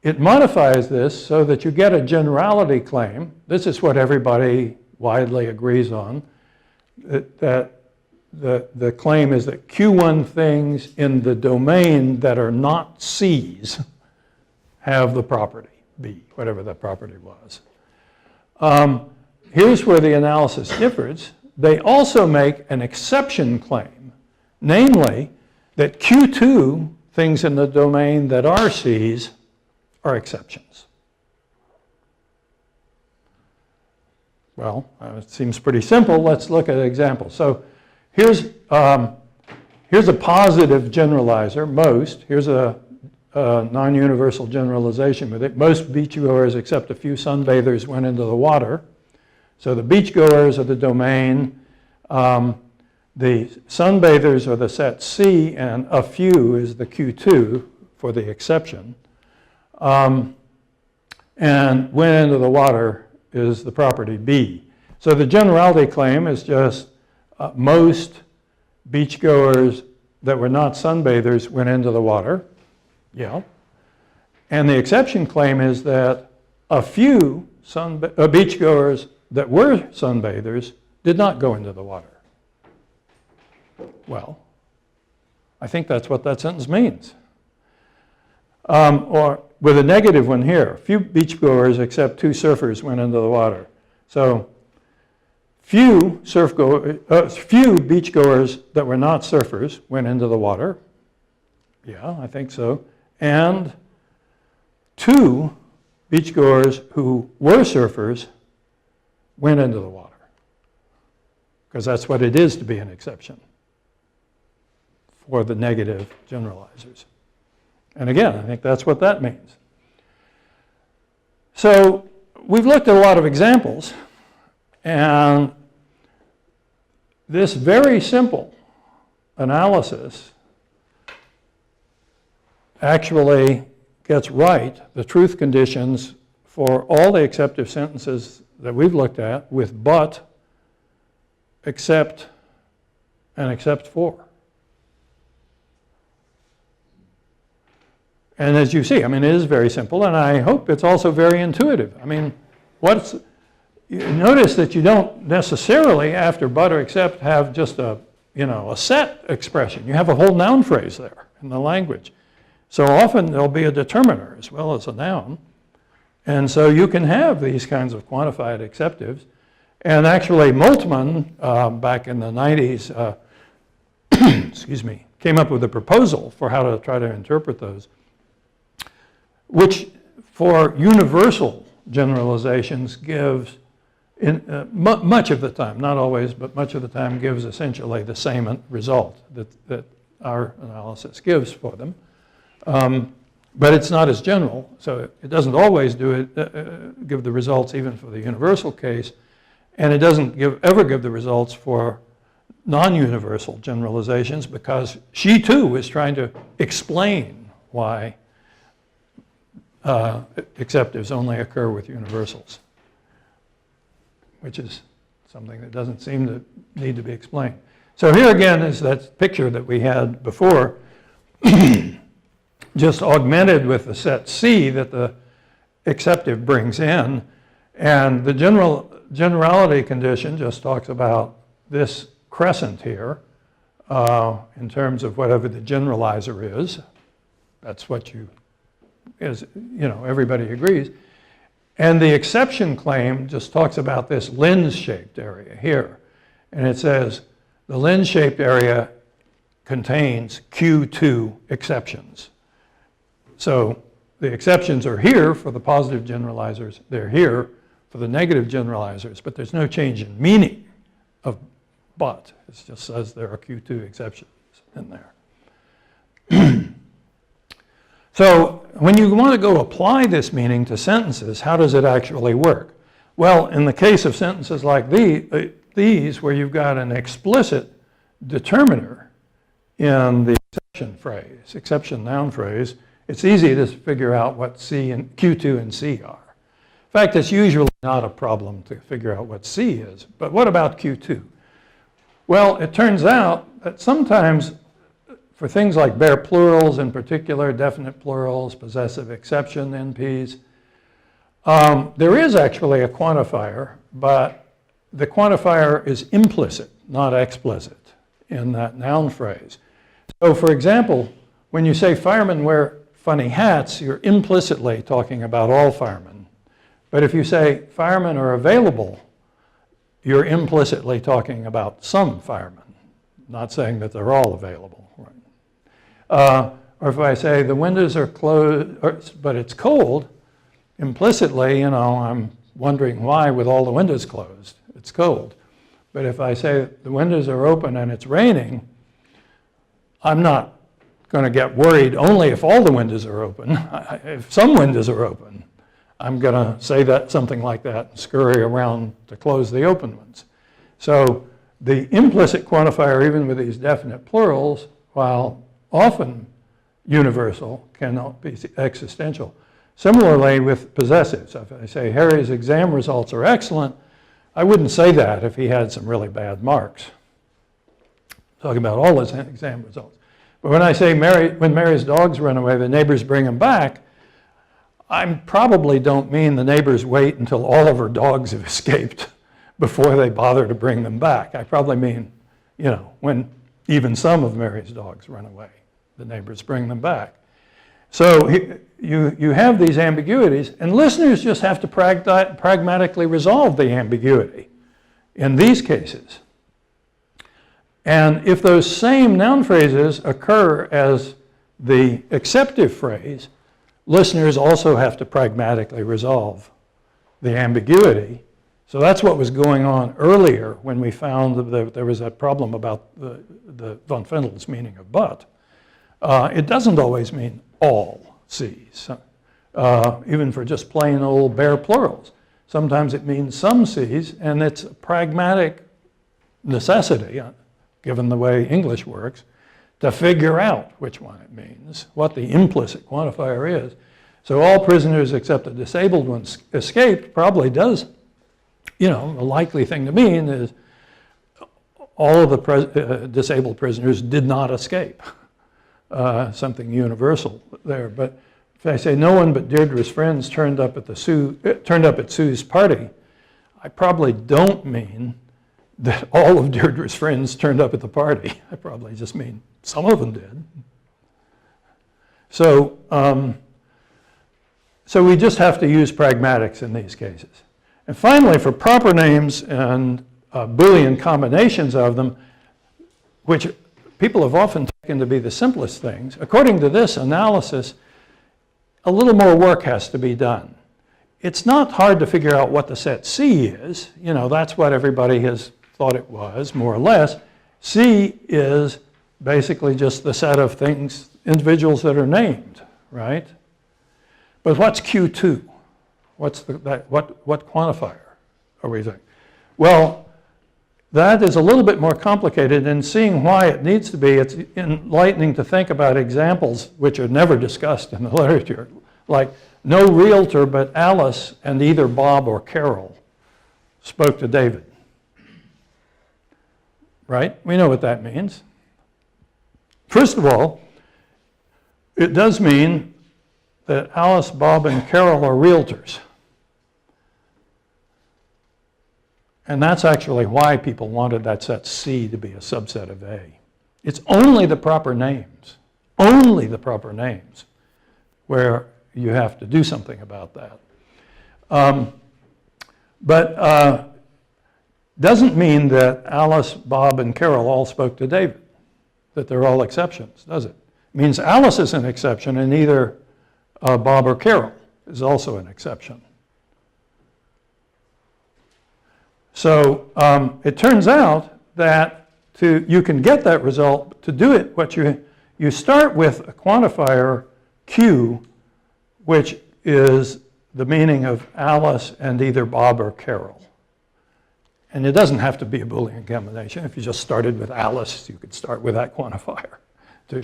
It modifies this so that you get a generality claim. This is what everybody widely agrees on, that the claim is that Q1 things in the domain that are not C's have the property B, whatever that property was. Here's where the analysis differs. They also make an exception claim, namely that Q2 things in the domain that are C's are exceptions. Well, it seems pretty simple. Let's look at an example. So here's a positive generalizer, most. Here's a non-universal generalization with it. Most beachgoers except a few sunbathers went into the water. So the beachgoers are the domain. The sunbathers are the set C, and a few is the Q2 for the exception. And went into the water is the property B. So the generality claim is just most beachgoers that were not sunbathers went into the water. Yeah. And the exception claim is that a few beachgoers that were sunbathers did not go into the water. Well, I think that's what that sentence means. Or with a negative one here, few beachgoers except 2 surfers went into the water. So few beachgoers that were not surfers went into the water. Yeah, I think so. And 2 beachgoers who were surfers went into the water. Because that's what it is to be an exception for the negative generalizers. And again, I think that's what that means. So we've looked at a lot of examples, and this very simple analysis actually gets right the truth conditions for all the exceptive sentences that we've looked at with but, except, and except for. And as you see, I mean, it is very simple, and I hope it's also very intuitive. I mean, notice that you don't necessarily, after but or except, have just a set expression. You have a whole noun phrase there in the language. So often there'll be a determiner as well as a noun. And so you can have these kinds of quantified exceptives. And actually, Moltmann, back in the 90s, excuse me, came up with a proposal for how to try to interpret those, which for universal generalizations gives, much of the time, not always, but much of the time gives essentially the same result that our analysis gives for them. But it's not as general, so it doesn't always give the results even for the universal case, and it doesn't ever give the results for non-universal generalizations, because she too is trying to explain why exceptives only occur with universals, which is something that doesn't seem to need to be explained. So here again is that picture that we had before, just augmented with the set C that the exceptive brings in. And the generality condition just talks about this crescent here in terms of whatever the generalizer is. That's what everybody agrees. And the exception claim just talks about this lens-shaped area here. And it says the lens-shaped area contains Q2 exceptions. So the exceptions are here for the positive generalizers. They're here for the negative generalizers, but there's no change in meaning of but. It just says there are Q2 exceptions in there. So when you want to go apply this meaning to sentences, how does it actually work? Well, in the case of sentences like these, where you've got an explicit determiner in the exception phrase, exception noun phrase, it's easy to figure out what C and Q2 and C are. In fact, it's usually not a problem to figure out what C is. But what about Q2? Well, it turns out that sometimes for things like bare plurals in particular, definite plurals, possessive exception NPs, there is actually a quantifier, but the quantifier is implicit, not explicit, in that noun phrase. So for example, when you say firemen wear funny hats, you're implicitly talking about all firemen. But if you say firemen are available, you're implicitly talking about some firemen, not saying that they're all available. Right? Or if I say the windows are closed, but it's cold, implicitly, I'm wondering why with all the windows closed, it's cold. But if I say the windows are open and it's raining, I'm not going to get worried only if all the windows are open. If some windows are open, I'm going to say something like that and scurry around to close the open ones. So the implicit quantifier, even with these definite plurals, while often universal, cannot be existential. Similarly with possessives, if I say Harry's exam results are excellent, I wouldn't say that if he had some really bad marks. Talking about all his exam results. But when I say when Mary's dogs run away, the neighbors bring them back, I probably don't mean the neighbors wait until all of her dogs have escaped before they bother to bring them back. I probably mean, when Even some of Mary's dogs run away. The neighbors bring them back. So you have these ambiguities, and listeners just have to pragmatically resolve the ambiguity in these cases. And if those same noun phrases occur as the exceptive phrase, listeners also have to pragmatically resolve the ambiguity. So that's what was going on earlier when we found that there was that problem about the von Fennell's meaning of but. It doesn't always mean all C's, even for just plain old bare plurals. Sometimes it means some C's, and it's a pragmatic necessity, given the way English works, to figure out which one it means, what the implicit quantifier is. So all prisoners except the disabled ones escaped probably does, the likely thing to mean is all of the disabled prisoners did not escape. Something universal there. But if I say no one but Deirdre's friends turned up at Sue's party, I probably don't mean that all of Deirdre's friends turned up at the party. I probably just mean some of them did. So, so we just have to use pragmatics in these cases. And finally, for proper names and Boolean combinations of them, which people have often taken to be the simplest things, according to this analysis, a little more work has to be done. It's not hard to figure out what the set C is. That's what everybody has thought it was, more or less. C is basically just the set of things, individuals that are named, right? But what's Q2? What quantifier are we saying? Well, that is a little bit more complicated, and seeing why it needs to be, it's enlightening to think about examples which are never discussed in the literature, like no realtor but Alice and either Bob or Carol spoke to David. Right? We know what that means. First of all, it does mean that Alice, Bob, and Carol are realtors. And that's actually why people wanted that set C to be a subset of A. It's only the proper names, where you have to do something about that. But doesn't mean that Alice, Bob, and Carol all spoke to David, that they're all exceptions, does it? It means Alice is an exception, and either Bob or Carol is also an exception. So it turns out that you can get that result. To do it, you start with a quantifier Q, which is the meaning of Alice and either Bob or Carol. And it doesn't have to be a Boolean combination. If you just started with Alice, you could start with that quantifier too.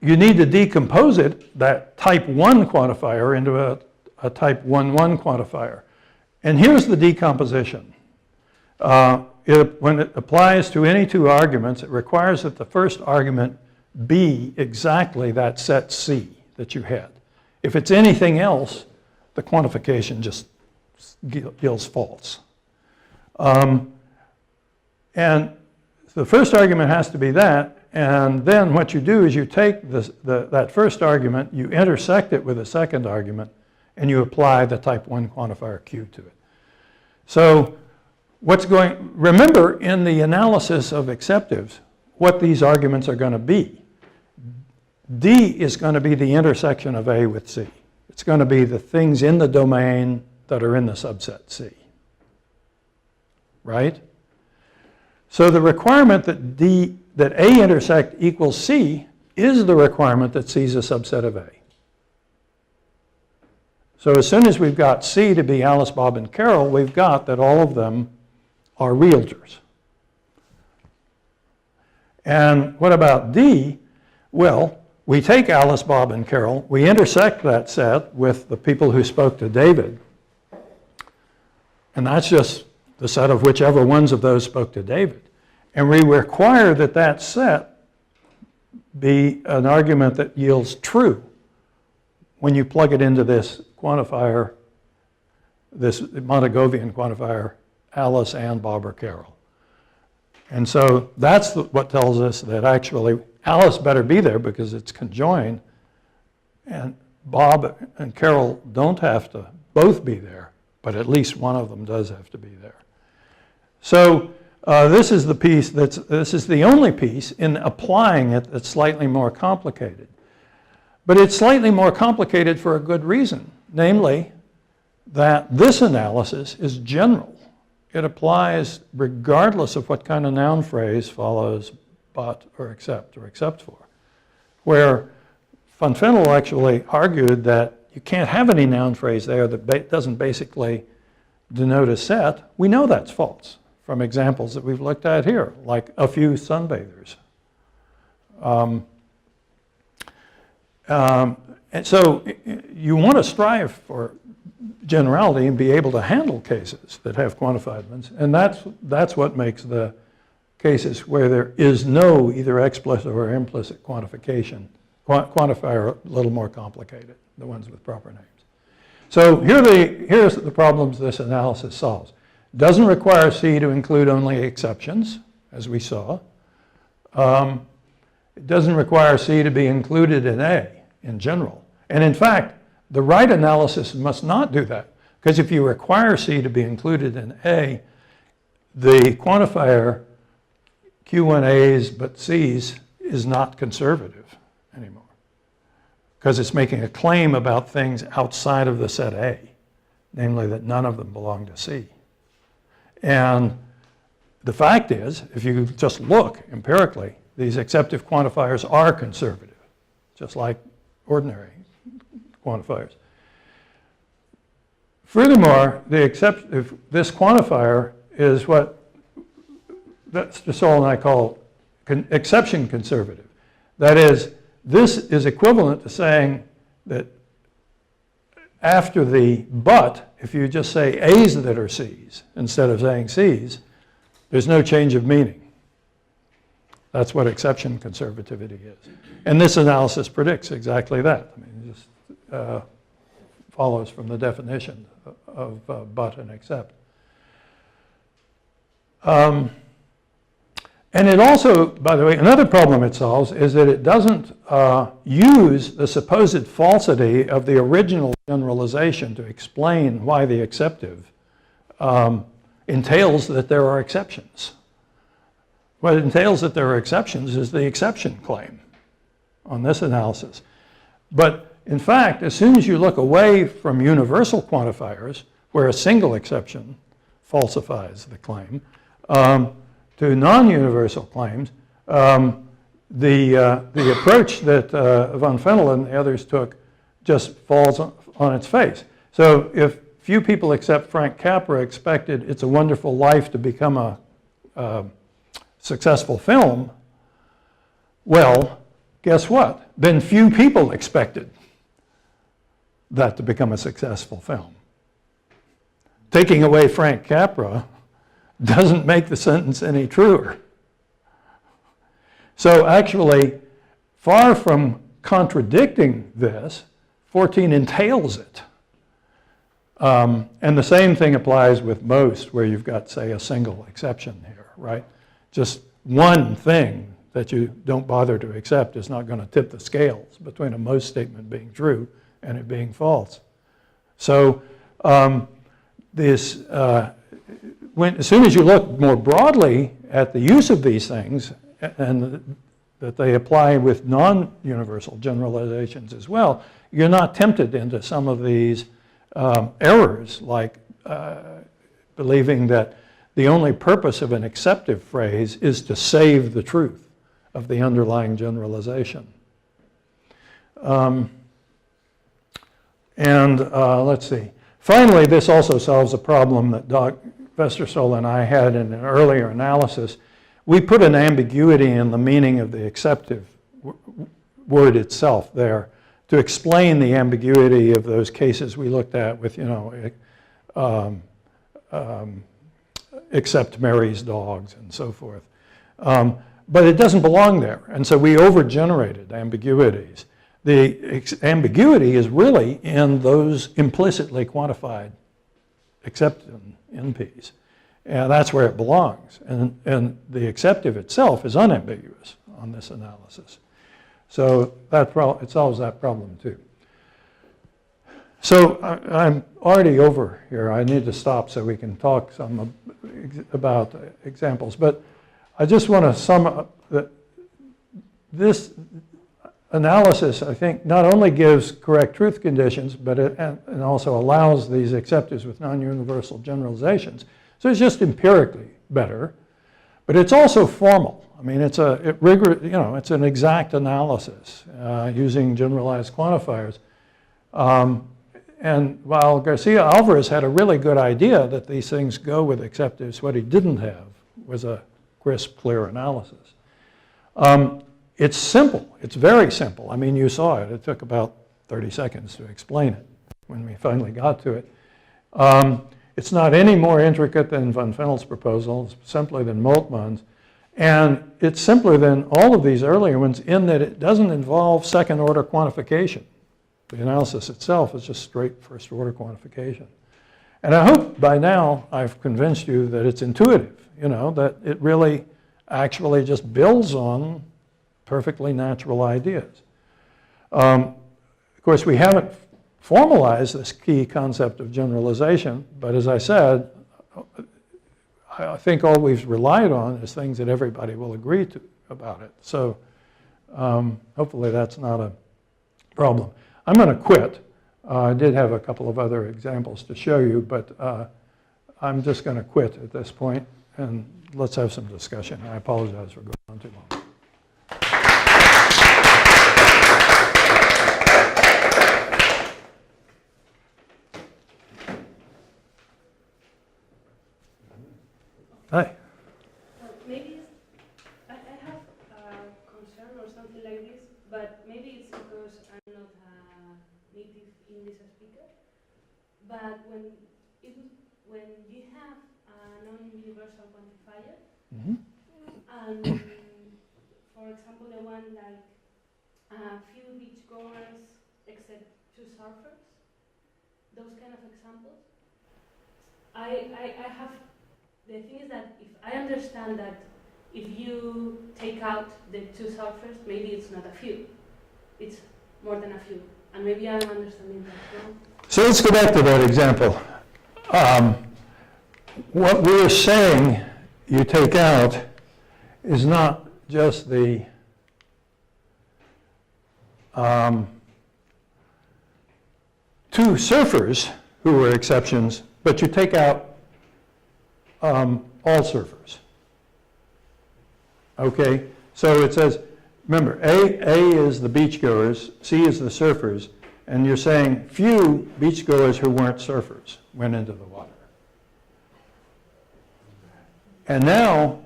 You need to decompose it, that type 1 quantifier, into a type 1-1 quantifier. And here's the decomposition. When it applies to any two arguments, it requires that the first argument be exactly that set C that you had. If it's anything else, the quantification just yields false. And the first argument has to be that, and then what you do is you take that first argument, you intersect it with a second argument, and you apply the type 1 quantifier Q to it. So remember in the analysis of exceptives, what these arguments are going to be. D is going to be the intersection of A with C. It's going to be the things in the domain that are in the subset C. Right? So the requirement that A intersect equals C is the requirement that C is a subset of A. So as soon as we've got C to be Alice, Bob, and Carol, we've got that all of them are realtors. And what about D? Well, we take Alice, Bob, and Carol, we intersect that set with the people who spoke to David, and that's just the set of whichever ones of those spoke to David. And we require that that set be an argument that yields true when you plug it into this quantifier, this Montegovian quantifier Alice and Bob or Carol. And so that's what tells us that actually Alice better be there because it's conjoined, and Bob and Carol don't have to both be there, but at least one of them does have to be there. So this is the piece this is the only piece in applying it that's slightly more complicated. But it's slightly more complicated for a good reason, namely that this analysis is general. It applies regardless of what kind of noun phrase follows but or except for. Where Fennell actually argued that you can't have any noun phrase there that doesn't basically denote a set. We know that's false from examples that we've looked at here, like a few sunbathers. And so you want to strive for generality and be able to handle cases that have quantified ones, and that's what makes the cases where there is no either explicit or implicit quantifier a little more complicated, the ones with proper names. So here's the problems this analysis solves. Doesn't require C to include only exceptions, as we saw. It doesn't require C to be included in A in general. And in fact, the right analysis must not do that, because if you require C to be included in A, the quantifier Q1A's but C's is not conservative anymore, because it's making a claim about things outside of the set A, namely that none of them belong to C. And the fact is, if you just look empirically, these exceptive quantifiers are conservative, just like ordinary quantifiers. Furthermore, this quantifier is what Mr. Soll and I call exception conservative. That is, this is equivalent to saying that after the but, if you just say A's that are C's instead of saying C's, there's no change of meaning. That's what exception conservativity is. And this analysis predicts exactly that. I mean, it just follows from the definition of but and except. And it also, by the way, another problem it solves is that it doesn't use the supposed falsity of the original generalization to explain why the exceptive entails that there are exceptions. What entails that there are exceptions is the exception claim on this analysis. But in fact, as soon as you look away from universal quantifiers, where a single exception falsifies the claim, to non-universal claims, the approach that von Fennell and the others took just falls on its face. So if few people except Frank Capra expected It's a Wonderful Life to become a successful film, well, guess what? Then few people expected that to become a successful film. Taking away Frank Capra doesn't make the sentence any truer. So actually, far from contradicting this, 14 entails it. And the same thing applies with most, where you've got, say, a single exception here, right? Just one thing that you don't bother to accept is not going to tip the scales between a most statement being true and it being false. So as soon as you look more broadly at the use of these things, and that they apply with non-universal generalizations as well, you're not tempted into some of these errors, like believing that the only purpose of an exceptive phrase is to save the truth of the underlying generalization. Let's see. Finally, this also solves a problem that Professor Soll and I had in an earlier analysis. We put an ambiguity in the meaning of the exceptive word itself there to explain the ambiguity of those cases we looked at with, except Mary's dogs and so forth. But it doesn't belong there, and so we overgenerated ambiguities. The ambiguity is really in those implicitly quantified except in NPs. And that's where it belongs. And the exceptive itself is unambiguous on this analysis. So it solves that problem too. So I'm already over here. I need to stop so we can talk some about examples. But I just want to sum up that this analysis, I think, not only gives correct truth conditions, but and also allows these exceptives with non-universal generalizations. So it's just empirically better, but it's also formal. I mean, it's it's an exact analysis using generalized quantifiers. And while Garcia Alvarez had a really good idea that these things go with exceptives, what he didn't have was a crisp, clear analysis. It's simple. It's very simple. I mean, you saw it. It took about 30 seconds to explain it when we finally got to it. It's not any more intricate than von Fennell's proposal, it's simpler than Moltmann's, and it's simpler than all of these earlier ones in that it doesn't involve second-order quantification. The analysis itself is just straight first-order quantification. And I hope by now I've convinced you that it's intuitive, that it really actually just builds on perfectly natural ideas. Of course, we haven't formalized this key concept of generalization, but as I said, I think all we've relied on is things that everybody will agree to about it. So hopefully that's not a problem. I'm going to quit. I did have a couple of other examples to show you, but I'm just going to quit at this point, and let's have some discussion. I apologize for going on too long. Hi. Maybe I have a concern or something like this, but maybe it's because I'm not a native English speaker. But when you have a non-universal quantifier, and for example, the one like a few beachgoers except two surfers, those kind of examples, I have. The thing is that if I understand that if you take out the two surfers, maybe it's not a few. It's more than a few. And maybe I'm understanding that wrong. So let's go back to that example. What we're saying you take out is not just the two surfers who were exceptions, but you take out all surfers. Okay, so it says, remember, A is the beachgoers, C is the surfers, and you're saying few beachgoers who weren't surfers went into the water. And now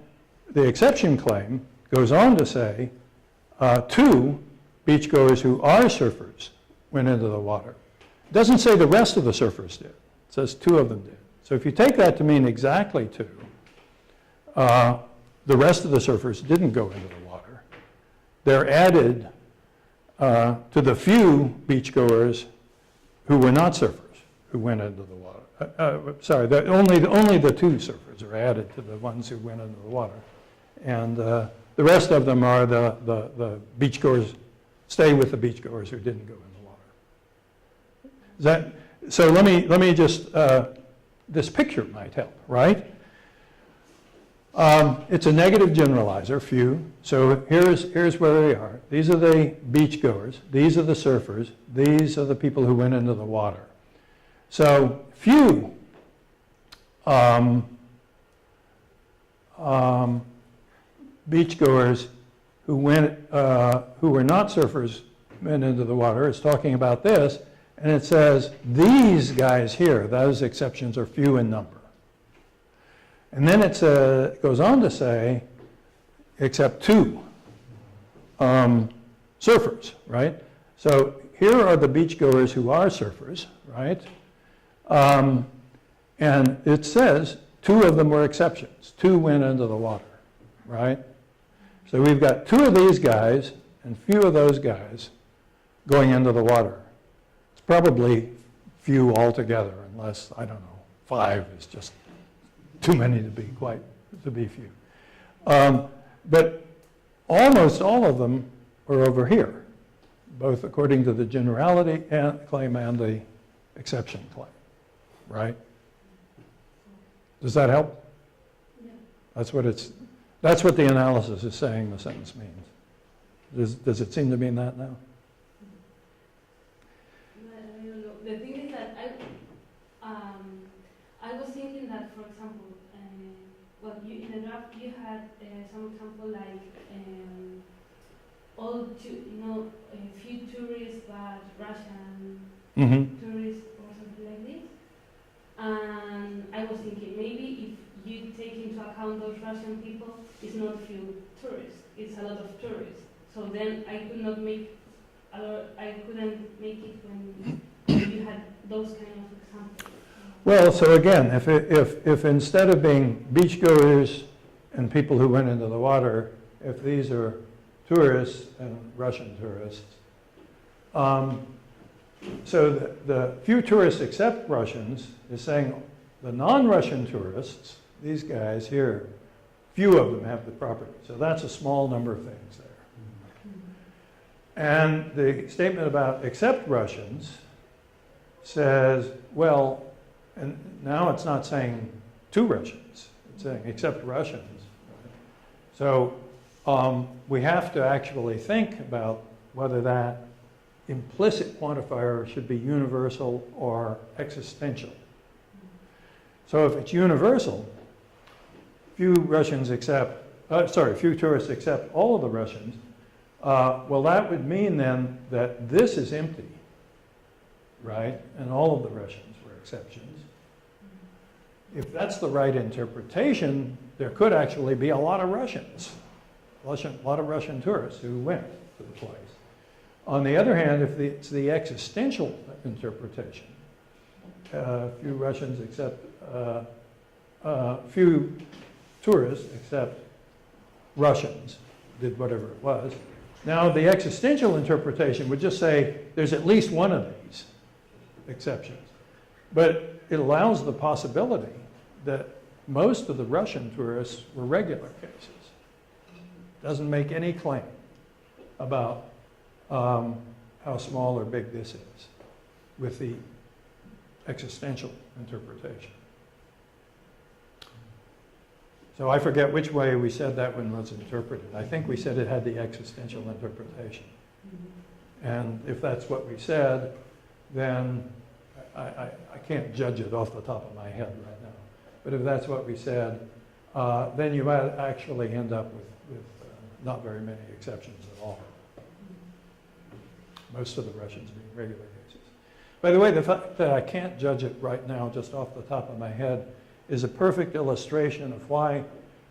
the exception claim goes on to say two beachgoers who are surfers went into the water. It doesn't say the rest of the surfers did. It says two of them did. So if you take that to mean exactly two, the rest of the surfers didn't go into the water. They're added to the few beachgoers who were not surfers who went into the water. Sorry, only the two surfers are added to the ones who went into the water. And the rest of them are the beachgoers, stay with the beachgoers who didn't go in the water. So let me just, this picture might help, right? It's a negative generalizer, few. So here's where they are. These are the beachgoers. These are the surfers. These are the people who went into the water. So few beachgoers who were not surfers went into the water. It's talking about this, and it says these guys here, those exceptions, are few in number. And then it goes on to say, except two surfers, right? So here are the beachgoers who are surfers, right? And it says two of them were exceptions. Two went into the water, right? So we've got two of these guys and few of those guys going into the water. It's probably few altogether, unless, I don't know, 5 is just too many to be few. But almost all of them are over here, both according to the generality claim and the exception claim, right? Does that help? Yeah. That's what the analysis is saying the sentence means. Does it seem to mean that now? I don't know. The thing is that I was thinking that, for example, well, in the draft you had some example like a few tourists but Russian tourists or something like this. And I was thinking maybe if you take into account those Russian people, it's not few tourists, it's a lot of tourists. So then I couldn't make it when you had those kind of examples. Well, so again, if instead of being beachgoers and people who went into the water, if these are tourists and Russian tourists, so the few tourists except Russians is saying the non-Russian tourists, these guys here, few of them have the property. So that's a small number of things there. And the statement about except Russians says, well, and now it's not saying two Russians, it's saying except Russians. So we have to actually think about whether that implicit quantifier should be universal or existential. So if it's universal, few tourists except all of the Russians, well, that would mean then that this is empty, right? And all of the Russians were exceptions. If that's the right interpretation, there could actually be a lot of Russians, a lot of Russian tourists who went to the place. On the other hand, if it's the existential interpretation, few Russians except, few tourists except Russians did whatever it was. Now the existential interpretation would just say there's at least one of these exceptions. But it allows the possibility that most of the Russian tourists were regular cases. Doesn't make any claim about how small or big this is with the existential interpretation. So I forget which way we said that one was interpreted. I think we said it had the existential interpretation. And if that's what we said, then I can't judge it off the top of my head right now. But if that's what we said, then you might actually end up with not very many exceptions at all. Most of the Russians being regular cases. By the way, the fact that I can't judge it right now just off the top of my head is a perfect illustration of why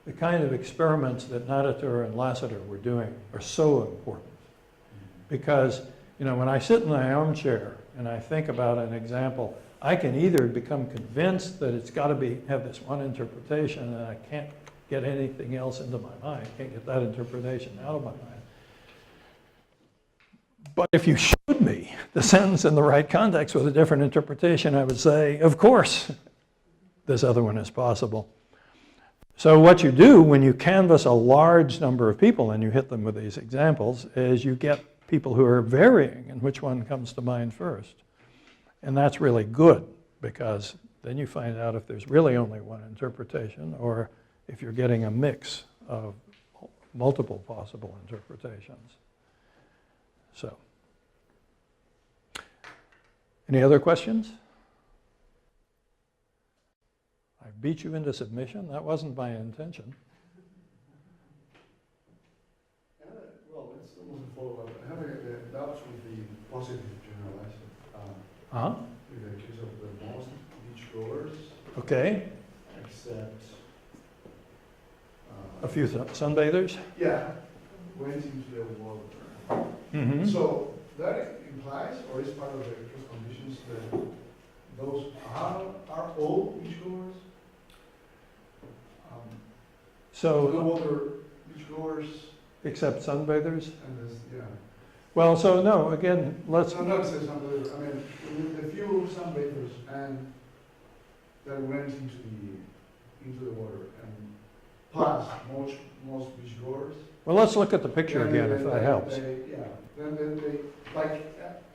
the kind of experiments that Nadatur and Lassiter were doing are so important. Because, you know, when I sit in my armchair and I think about an example, I can either become convinced that it's got to have this one interpretation and I can't get anything else into my mind, can't get that interpretation out of my mind. But if you showed me the sentence in the right context with a different interpretation, I would say, of course, this other one is possible. So what you do when you canvass a large number of people and you hit them with these examples is you get people who are varying in which one comes to mind first. And that's really good because then you find out if there's really only one interpretation or if you're getting a mix of multiple possible interpretations. So, any other questions? I beat you into submission. That wasn't my intention. Well, let's almost follow up. I have a doubt with the positive generalization. In the case of the most beachgoers. Okay. Except a few sunbathers. Yeah, went into the water. Mm-hmm. So that implies, or is part of the conditions that those are all beachgoers. So no other beachgoers except sunbathers. And this, yeah. Well, so no. Again, let's. No, not say sunbathers. I mean, with a few sunbathers and that went into into the water, and plus most beachgoers. Well, let's look at the picture again, if that helps. Then they, like,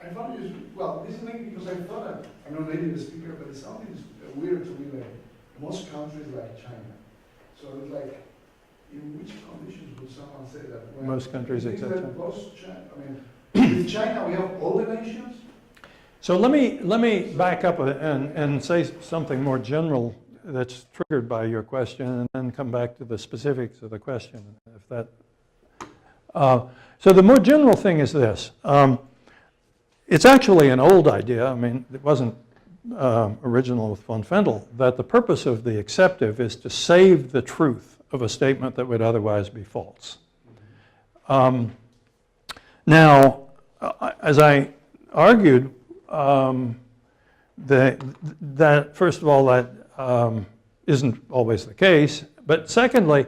I found this, well, this is maybe because I thought that, I'm not native speaker, but it sounded weird to me, like, most countries like China. So it's like, in which conditions would someone say that? When Most countries except China. With China, we have all the nations. So let me back up and say something more general that's triggered by your question, and then come back to the specifics of the question. If that. So the more general thing is this. It's actually an old idea. I mean, it wasn't original with von Fennell, that the purpose of the exceptive is to save the truth of a statement that would otherwise be false. Now, as I argued, that first of all, that isn't always the case, but secondly,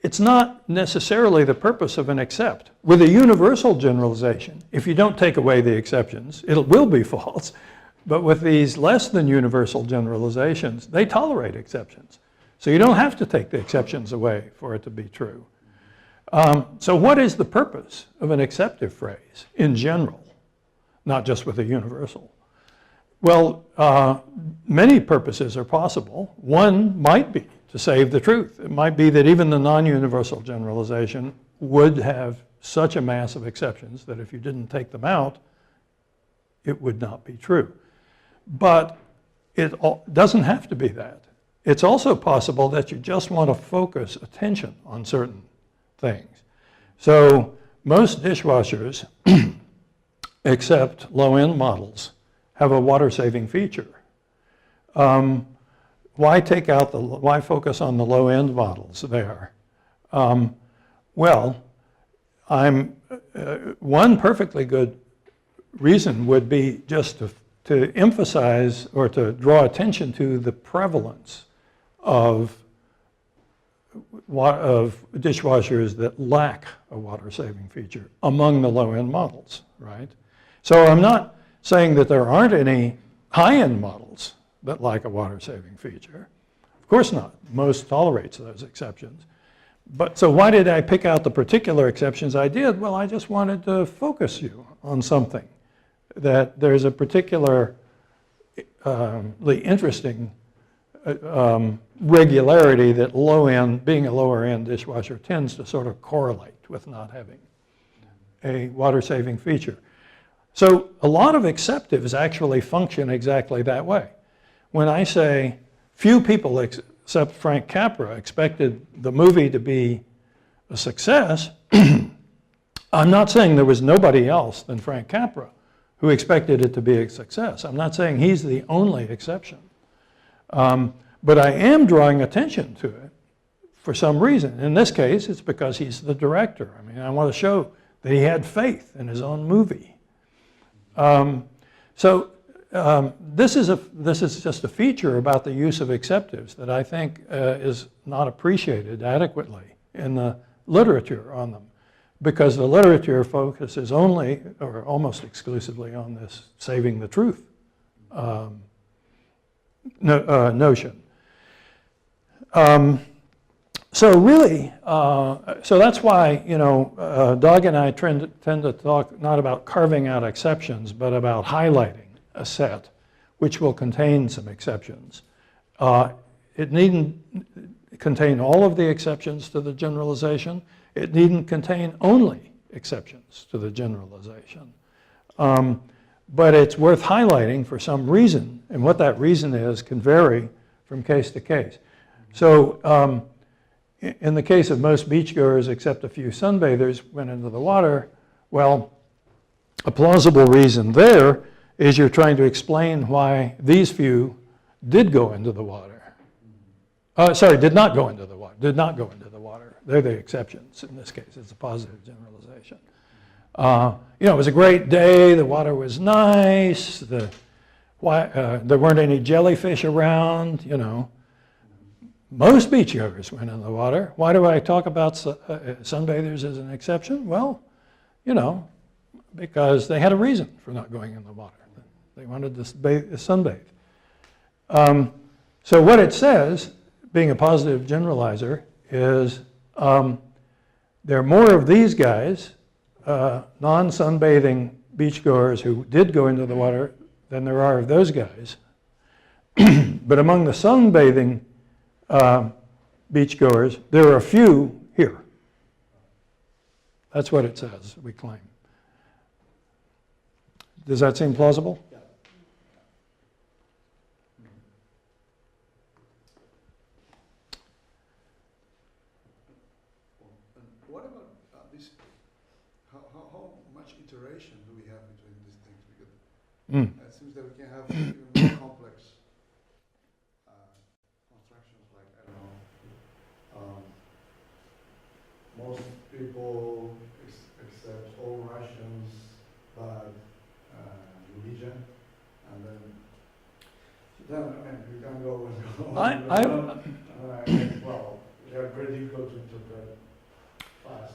it's not necessarily the purpose of an except. With a universal generalization, if you don't take away the exceptions, it will be false. But with these less than universal generalizations, they tolerate exceptions. So you don't have to take the exceptions away for it to be true. So what is the purpose of an exceptive phrase in general, not just with a universal? Well, many purposes are possible. One might be to save the truth. It might be that even the non-universal generalization would have such a mass of exceptions that if you didn't take them out, it would not be true. But it doesn't have to be that. It's also possible that you just want to focus attention on certain things. So most dishwashers, except low-end models, have a water-saving feature. Why focus on the low-end models there? Well, one perfectly good reason would be just to emphasize or to draw attention to the prevalence of dishwashers that lack a water-saving feature among the low-end models, right? So I'm not saying that there aren't any high-end models that lack a water-saving feature. Of course not. Most tolerates those exceptions. But so why did I pick out the particular exceptions I did? Well, I just wanted to focus you on something, that there's a particularly interesting regularity that low-end, being a lower-end dishwasher, tends to sort of correlate with not having a water-saving feature. So a lot of exceptives actually function exactly that way. When I say few people except Frank Capra expected the movie to be a success, I'm not saying there was nobody else than Frank Capra who expected it to be a success. I'm not saying he's the only exception. But I am drawing attention to it for some reason. In this case, it's because he's the director. I mean, I want to show that he had faith in his own movie. This is just a feature about the use of exceptives that I think is not appreciated adequately in the literature on them, because the literature focuses only or almost exclusively on this saving the truth notion. So really, so that's why, Doug and I tend to talk not about carving out exceptions, but about highlighting a set which will contain some exceptions. It needn't contain all of the exceptions to the generalization. It needn't contain only exceptions to the generalization. But it's worth highlighting for some reason, and what that reason is can vary from case to case. So in the case of most beachgoers, except a few sunbathers went into the water, well, a plausible reason there is you're trying to explain why these few did go into the water. Did not go into the water. Did not go into the water. They're the exceptions in this case. It's a positive generalization. It was a great day. The water was nice. There weren't any jellyfish around. Most beachgoers went in the water. Why do I talk about sunbathers as an exception? Well, because they had a reason for not going in the water. They wanted to sunbathe. So what it says, being a positive generalizer is there are more of these guys, non-sunbathing beachgoers who did go into the water, than there are of those guys. But among the sunbathing beachgoers, there are a few here. That's what it says, we claim. Does that seem plausible? Yeah. And what about this? How much iteration do we have between these things? Because it seems that we can have even more complex constructions, like, I don't know, most people accept all Russians, but religion, and then I mean, we can go and go. Well, they are very difficult to interpret fast.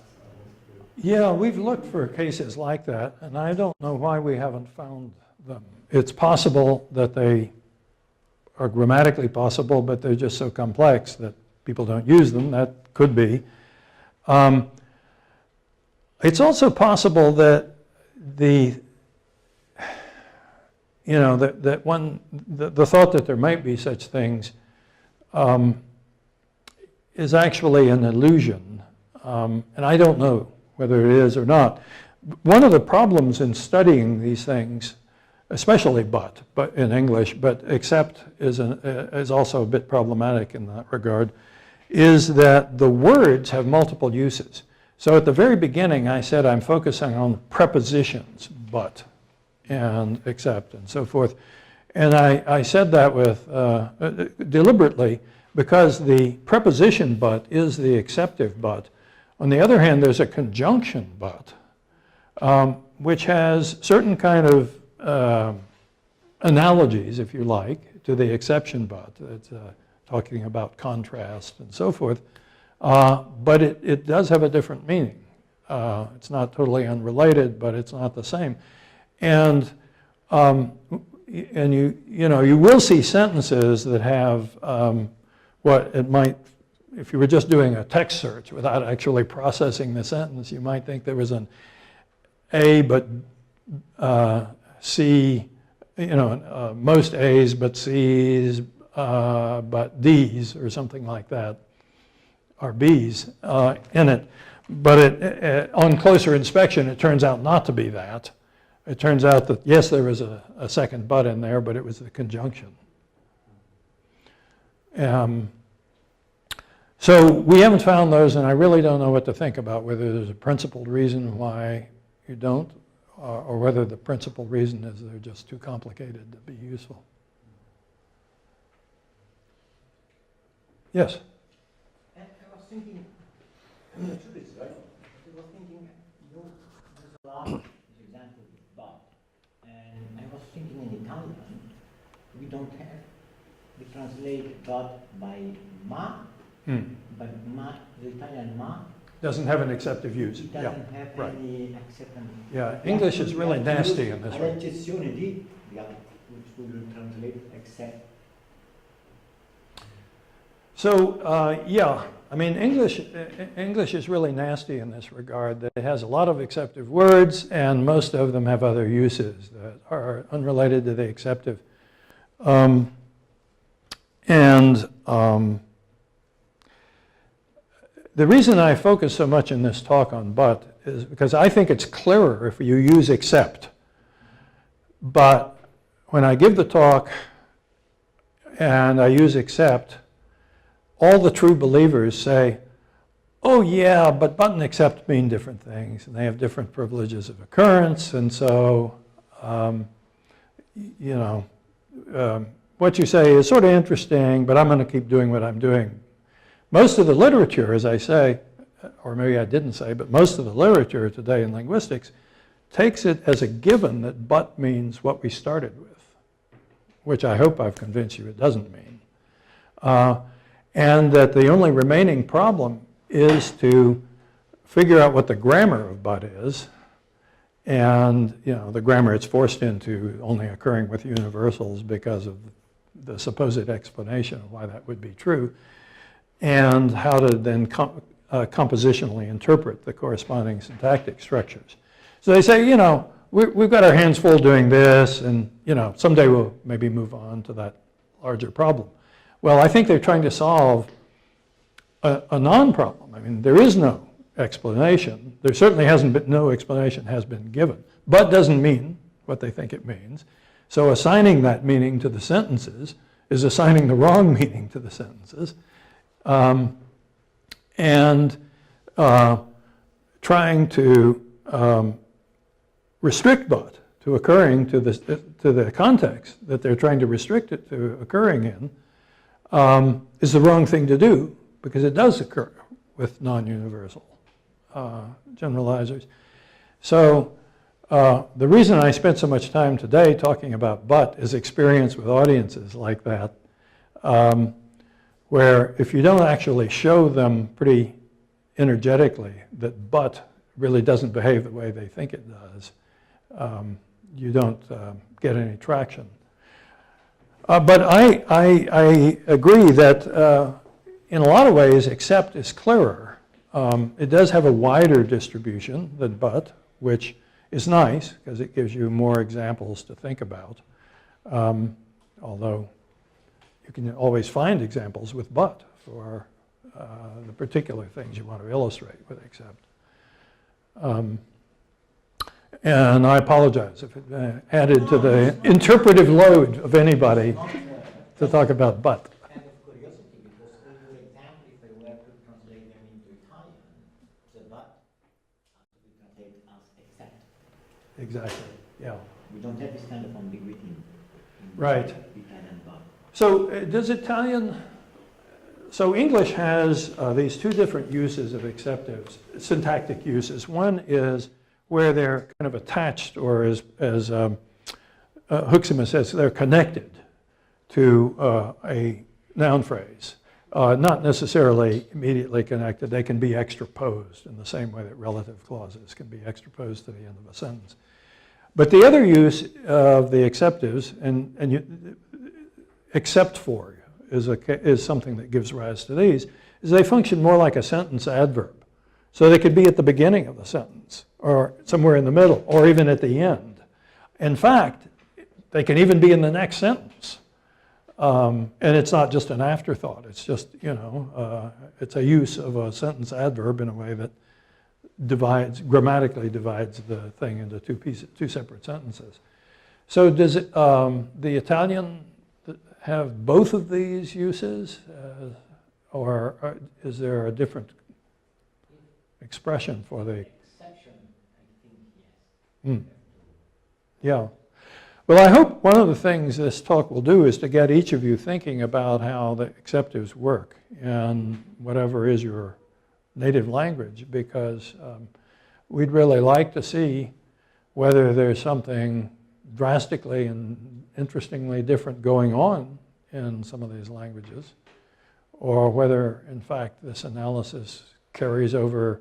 Yeah, we've looked for cases like that, and I don't know why we haven't found them. It's possible that they are grammatically possible, but they're just so complex that people don't use them. That could be. It's also possible that the thought that there might be such things is actually an illusion, and I don't know whether it is or not. One of the problems in studying these things, especially but in English, but except is also a bit problematic in that regard, is that the words have multiple uses. So at the very beginning, I said I'm focusing on prepositions, but, and except, and so forth. And I said that with deliberately, because the preposition but is the exceptive but. On the other hand, there's a conjunction but, which has certain kind of analogies, if you like, to the exception but. It's talking about contrast and so forth. But it does have a different meaning. It's not totally unrelated, but it's not the same. And you will see sentences that have what it might, if you were just doing a text search without actually processing the sentence, you might think there was an A but C, most A's but C's but D's or something like that, or B's in it. But on closer inspection, it turns out not to be that. It turns out that, yes, there was a second but in there, but it was the conjunction. So we haven't found those, and I really don't know what to think about whether there's a principled reason why you don't, or whether the principal reason is they're just too complicated to be useful. Yes? I was thinking, I'm not sure it's right. I was thinking, there's a lot of examples of but, and I was thinking in Italian, we don't have, we translate but by ma, but ma, the Italian ma Doesn't have an acceptive use. it doesn't have right. any acceptance. Yeah, English is really nasty in this way. L'accezione di, which we will translate accept. So, yeah, I mean, English is really nasty in this regard. That it has a lot of acceptive words, and most of them have other uses that are unrelated to the acceptive. The reason I focus so much in this talk on but is because I think it's clearer if you use except. But when I give the talk and I use except, all the true believers say, oh yeah, but and except mean different things, and they have different privileges of occurrence, and so, what you say is sort of interesting, but I'm going to keep doing what I'm doing. Most of the literature, as I say, or maybe I didn't say, but most of the literature today in linguistics takes it as a given that but means what we started with, which I hope I've convinced you it doesn't mean. And that the only remaining problem is to figure out what the grammar of but is. And, the grammar it's forced into only occurring with universals because of the supposed explanation of why that would be true. and how to then compositionally interpret the corresponding syntactic structures. So they say, you know, we've got our hands full doing this, and, you know, someday we'll maybe move on to that larger problem. Well, I think they're trying to solve a non-problem. I mean, there is no explanation. There certainly hasn't been, no explanation has been given. But doesn't mean what they think it means. So assigning that meaning to the sentences is assigning the wrong meaning to the sentences. And trying to restrict but to occurring to the context that they're trying to restrict it to occurring in is the wrong thing to do, because it does occur with non-universal generalizers. So the reason I spent so much time today talking about but is experience with audiences like that, where if you don't actually show them pretty energetically that but really doesn't behave the way they think it does, you don't get any traction. But I agree that in a lot of ways, except is clearer. It does have a wider distribution than but, which is nice because it gives you more examples to think about. Although you can always find examples with but for the particular things you want to illustrate with except. And I apologize if it added to the interpretive load of anybody to talk about but. Kind of curiosity, because all your examples, if I were to translate them into Italian, the but has to be translated as except. Exactly, yeah. We don't have this kind of ambiguity in Right. Italian but. So does Italian, so English has these two different uses of exceptives, syntactic uses. One is where they're kind of attached, or as Huxima says, they're connected to a noun phrase. Not necessarily immediately connected. They can be extraposed in the same way that relative clauses can be extraposed to the end of a sentence. But the other use of the exceptives, except for is something that gives rise to these, is they function more like a sentence adverb. So they could be at the beginning of the sentence, or somewhere in the middle, or even at the end. In fact, they can even be in the next sentence. And it's not just an afterthought. It's just, you know, it's a use of a sentence adverb in a way that grammatically divides the thing into two separate sentences. So does it, the Italian have both of these uses, or is there a different expression for the Exception, I think, yes. Yeah. Well, I hope one of the things this talk will do is to get each of you thinking about how the exceptives work in whatever is your native language, because we'd really like to see whether there's something drastically and interestingly different going on in some of these languages, or whether, in fact, this analysis carries over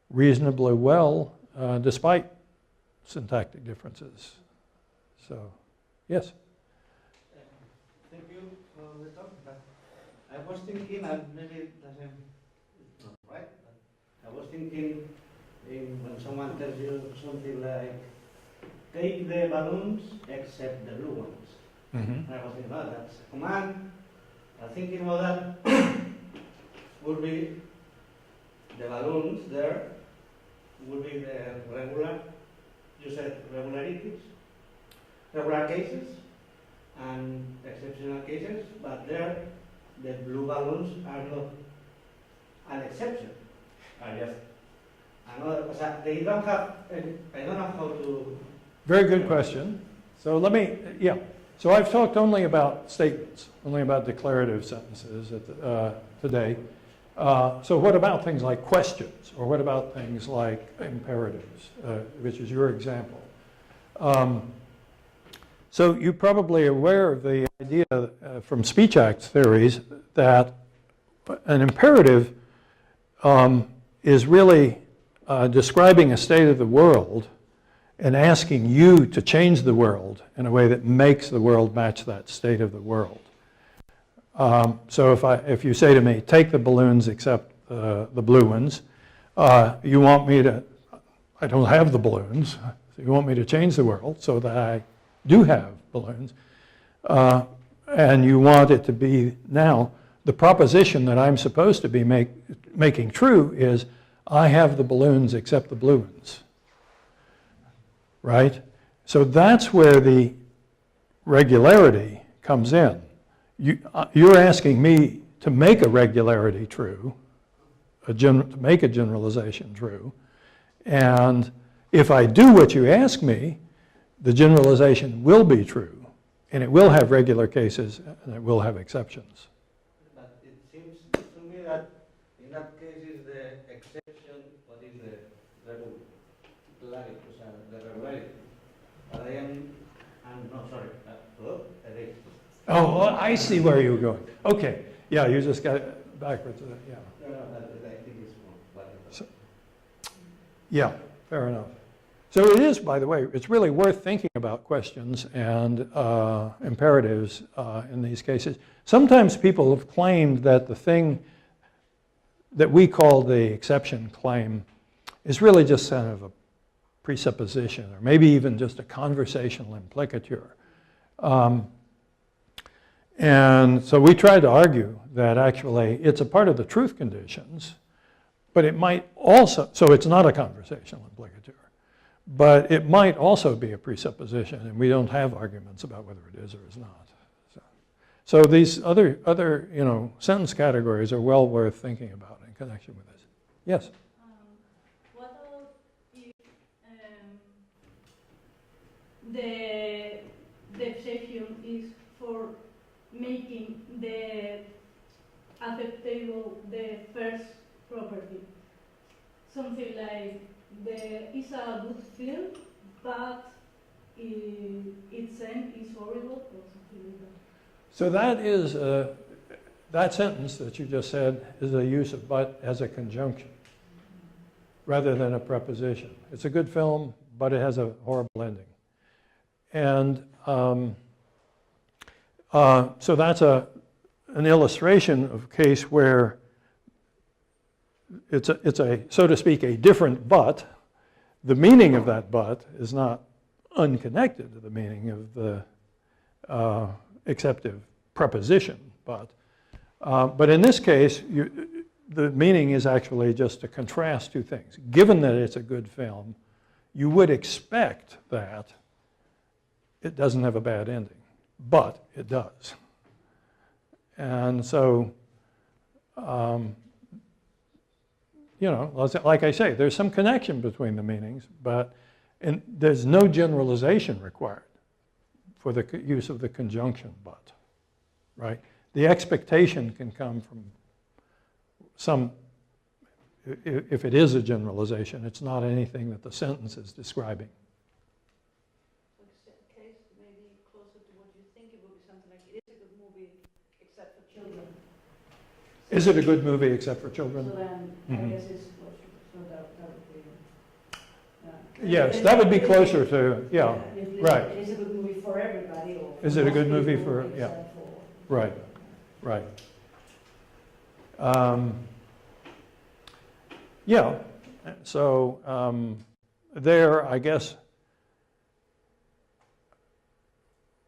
reasonably well despite syntactic differences. So, yes? Thank you for the talk. I was thinking, and maybe it doesn't, it's not right, but I was thinking when someone tells you something like, take the balloons except the blue ones. Mm-hmm. I was thinking, well, that's a command. Thinking about that would be the balloons there would be the regular, you said regularities, regular cases and exceptional cases, but there the blue balloons are not an exception. Are just another, they don't have, I don't know how to. Very good question. So let me, yeah. So I've talked only about statements, only about declarative sentences today. So what about things like questions, or what about things like imperatives, which is your example? So you're probably aware of the idea from speech acts theories that an imperative is really describing a state of the world and asking you to change the world in a way that makes the world match that state of the world. So if you say to me, take the balloons except the blue ones, you want me to, I don't have the balloons, so you want me to change the world so that I do have balloons, and you want it to be now, the proposition that I'm supposed to be making true is, I have the balloons except the blue ones, right? So that's where the regularity comes in. You're asking me to make a regularity true, to make a generalization true, and if I do what you ask me, the generalization will be true, and it will have regular cases, and it will have exceptions. But it seems to me that in that case is the exception, what is the regularity, the regularity. But I'm not sorry. Erase. Oh, well, I see where you were going. Okay, yeah, you just got it backwards. Yeah. No, I think it's wrong. So, yeah, fair enough. So it is, by the way, it's really worth thinking about questions and imperatives in these cases. Sometimes people have claimed that the thing that we call the exception claim is really just kind of a presupposition, or maybe even just a conversational implicature. And so we tried to argue that actually it's a part of the truth conditions, but it might also, so it's not a conversational implicature, but it might also be a presupposition, and we don't have arguments about whether it is or is not. So these other sentence categories are well worth thinking about in connection with this. Yes? What about if the exception is for making the acceptable the first property? Something like it's a good film, but its end is horrible, or something like that. So that is, that sentence that you just said is a use of but as a conjunction rather than a preposition. It's a good film, but it has a horrible ending. And so that's an illustration of a case where it's a, so to speak, a different but. The meaning of that but is not unconnected to the meaning of the exceptive preposition but. But in this case, the meaning is actually just to contrast two things. Given that it's a good film, you would expect that it doesn't have a bad ending, but it does. And so, like I say, there's some connection between the meanings, but there's no generalization required for the use of the conjunction but, right? The expectation can come from some, if it is a generalization, it's not anything that the sentence is describing. Case maybe closer to what you think it would be, something like, it is a good movie except for children. Is it a good movie except for children? So then, I guess it's closer, so that would be... Yes, that would be closer to, yeah, right. It is a good movie for everybody, or... Is it a good movie people, for, yeah, except for- right, right. Yeah, so there, I guess,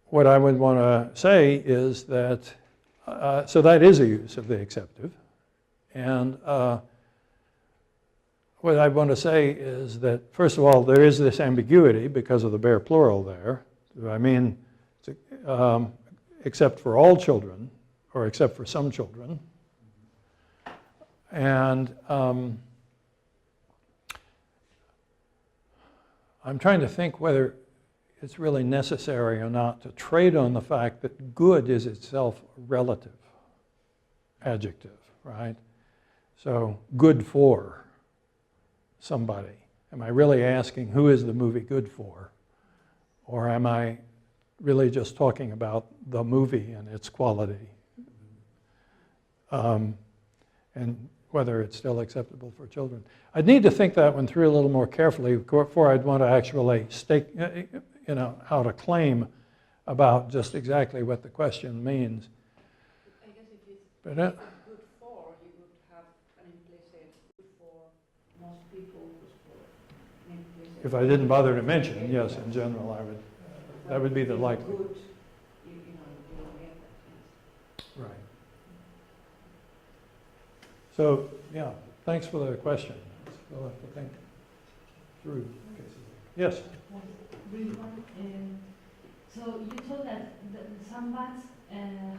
what I would want to say is that, so that is a use of the exceptive. And what I want to say is that, first of all, there is this ambiguity because of the bare plural there. I mean, except for all children, or except for some children. And I'm trying to think whether it's really necessary or not to trade on the fact that good is itself a relative adjective, right? So good for somebody. Am I really asking who is the movie good for? Or am I really just talking about the movie and its quality? And whether it's still acceptable for children. I'd need to think that one through a little more carefully before I'd want to actually stake out a claim about just exactly what the question means. I guess But Good for, you would have an implicit good for most people, good for an implicit. if I didn't bother to mention, yes, in general, I would, that would be the likely. Good, you don't get that. Yes. Right. So, yeah, thanks for the question. We'll have to think through cases. Yes? Brief one. So you told that some bands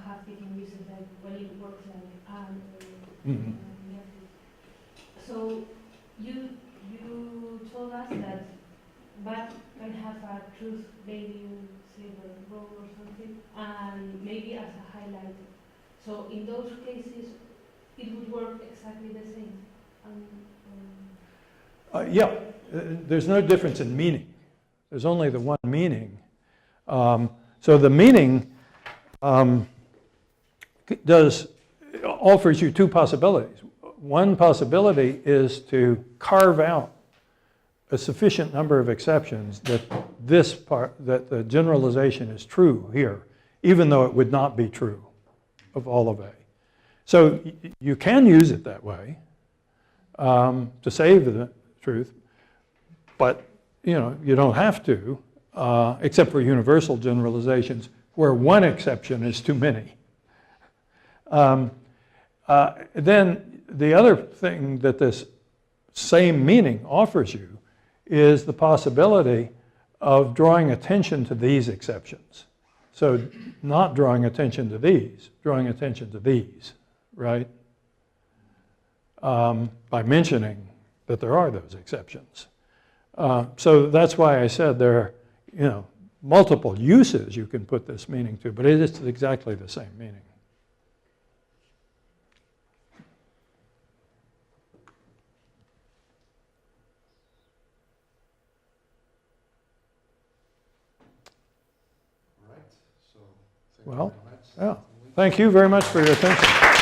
have taken uses like when it works like and. Mhm. So you told us that but can have a truth-bearing silver role or something, and maybe as a highlighter. So in those cases, it would work exactly the same. Yeah, there's no difference in meaning. There's only the one meaning. So the meaning offers you two possibilities. One possibility is to carve out a sufficient number of exceptions that that the generalization is true here, even though it would not be true of all of A. So you can use it that way to save the truth, but you don't have to, except for universal generalizations where one exception is too many. Then the other thing that this same meaning offers you is the possibility of drawing attention to these exceptions. So not drawing attention to these, drawing attention to these, right? By mentioning that there are those exceptions. So that's why I said there are, multiple uses you can put this meaning to, but it is exactly the same meaning. All right. So thank Well, you very much. yeah. Thank you very much for your attention.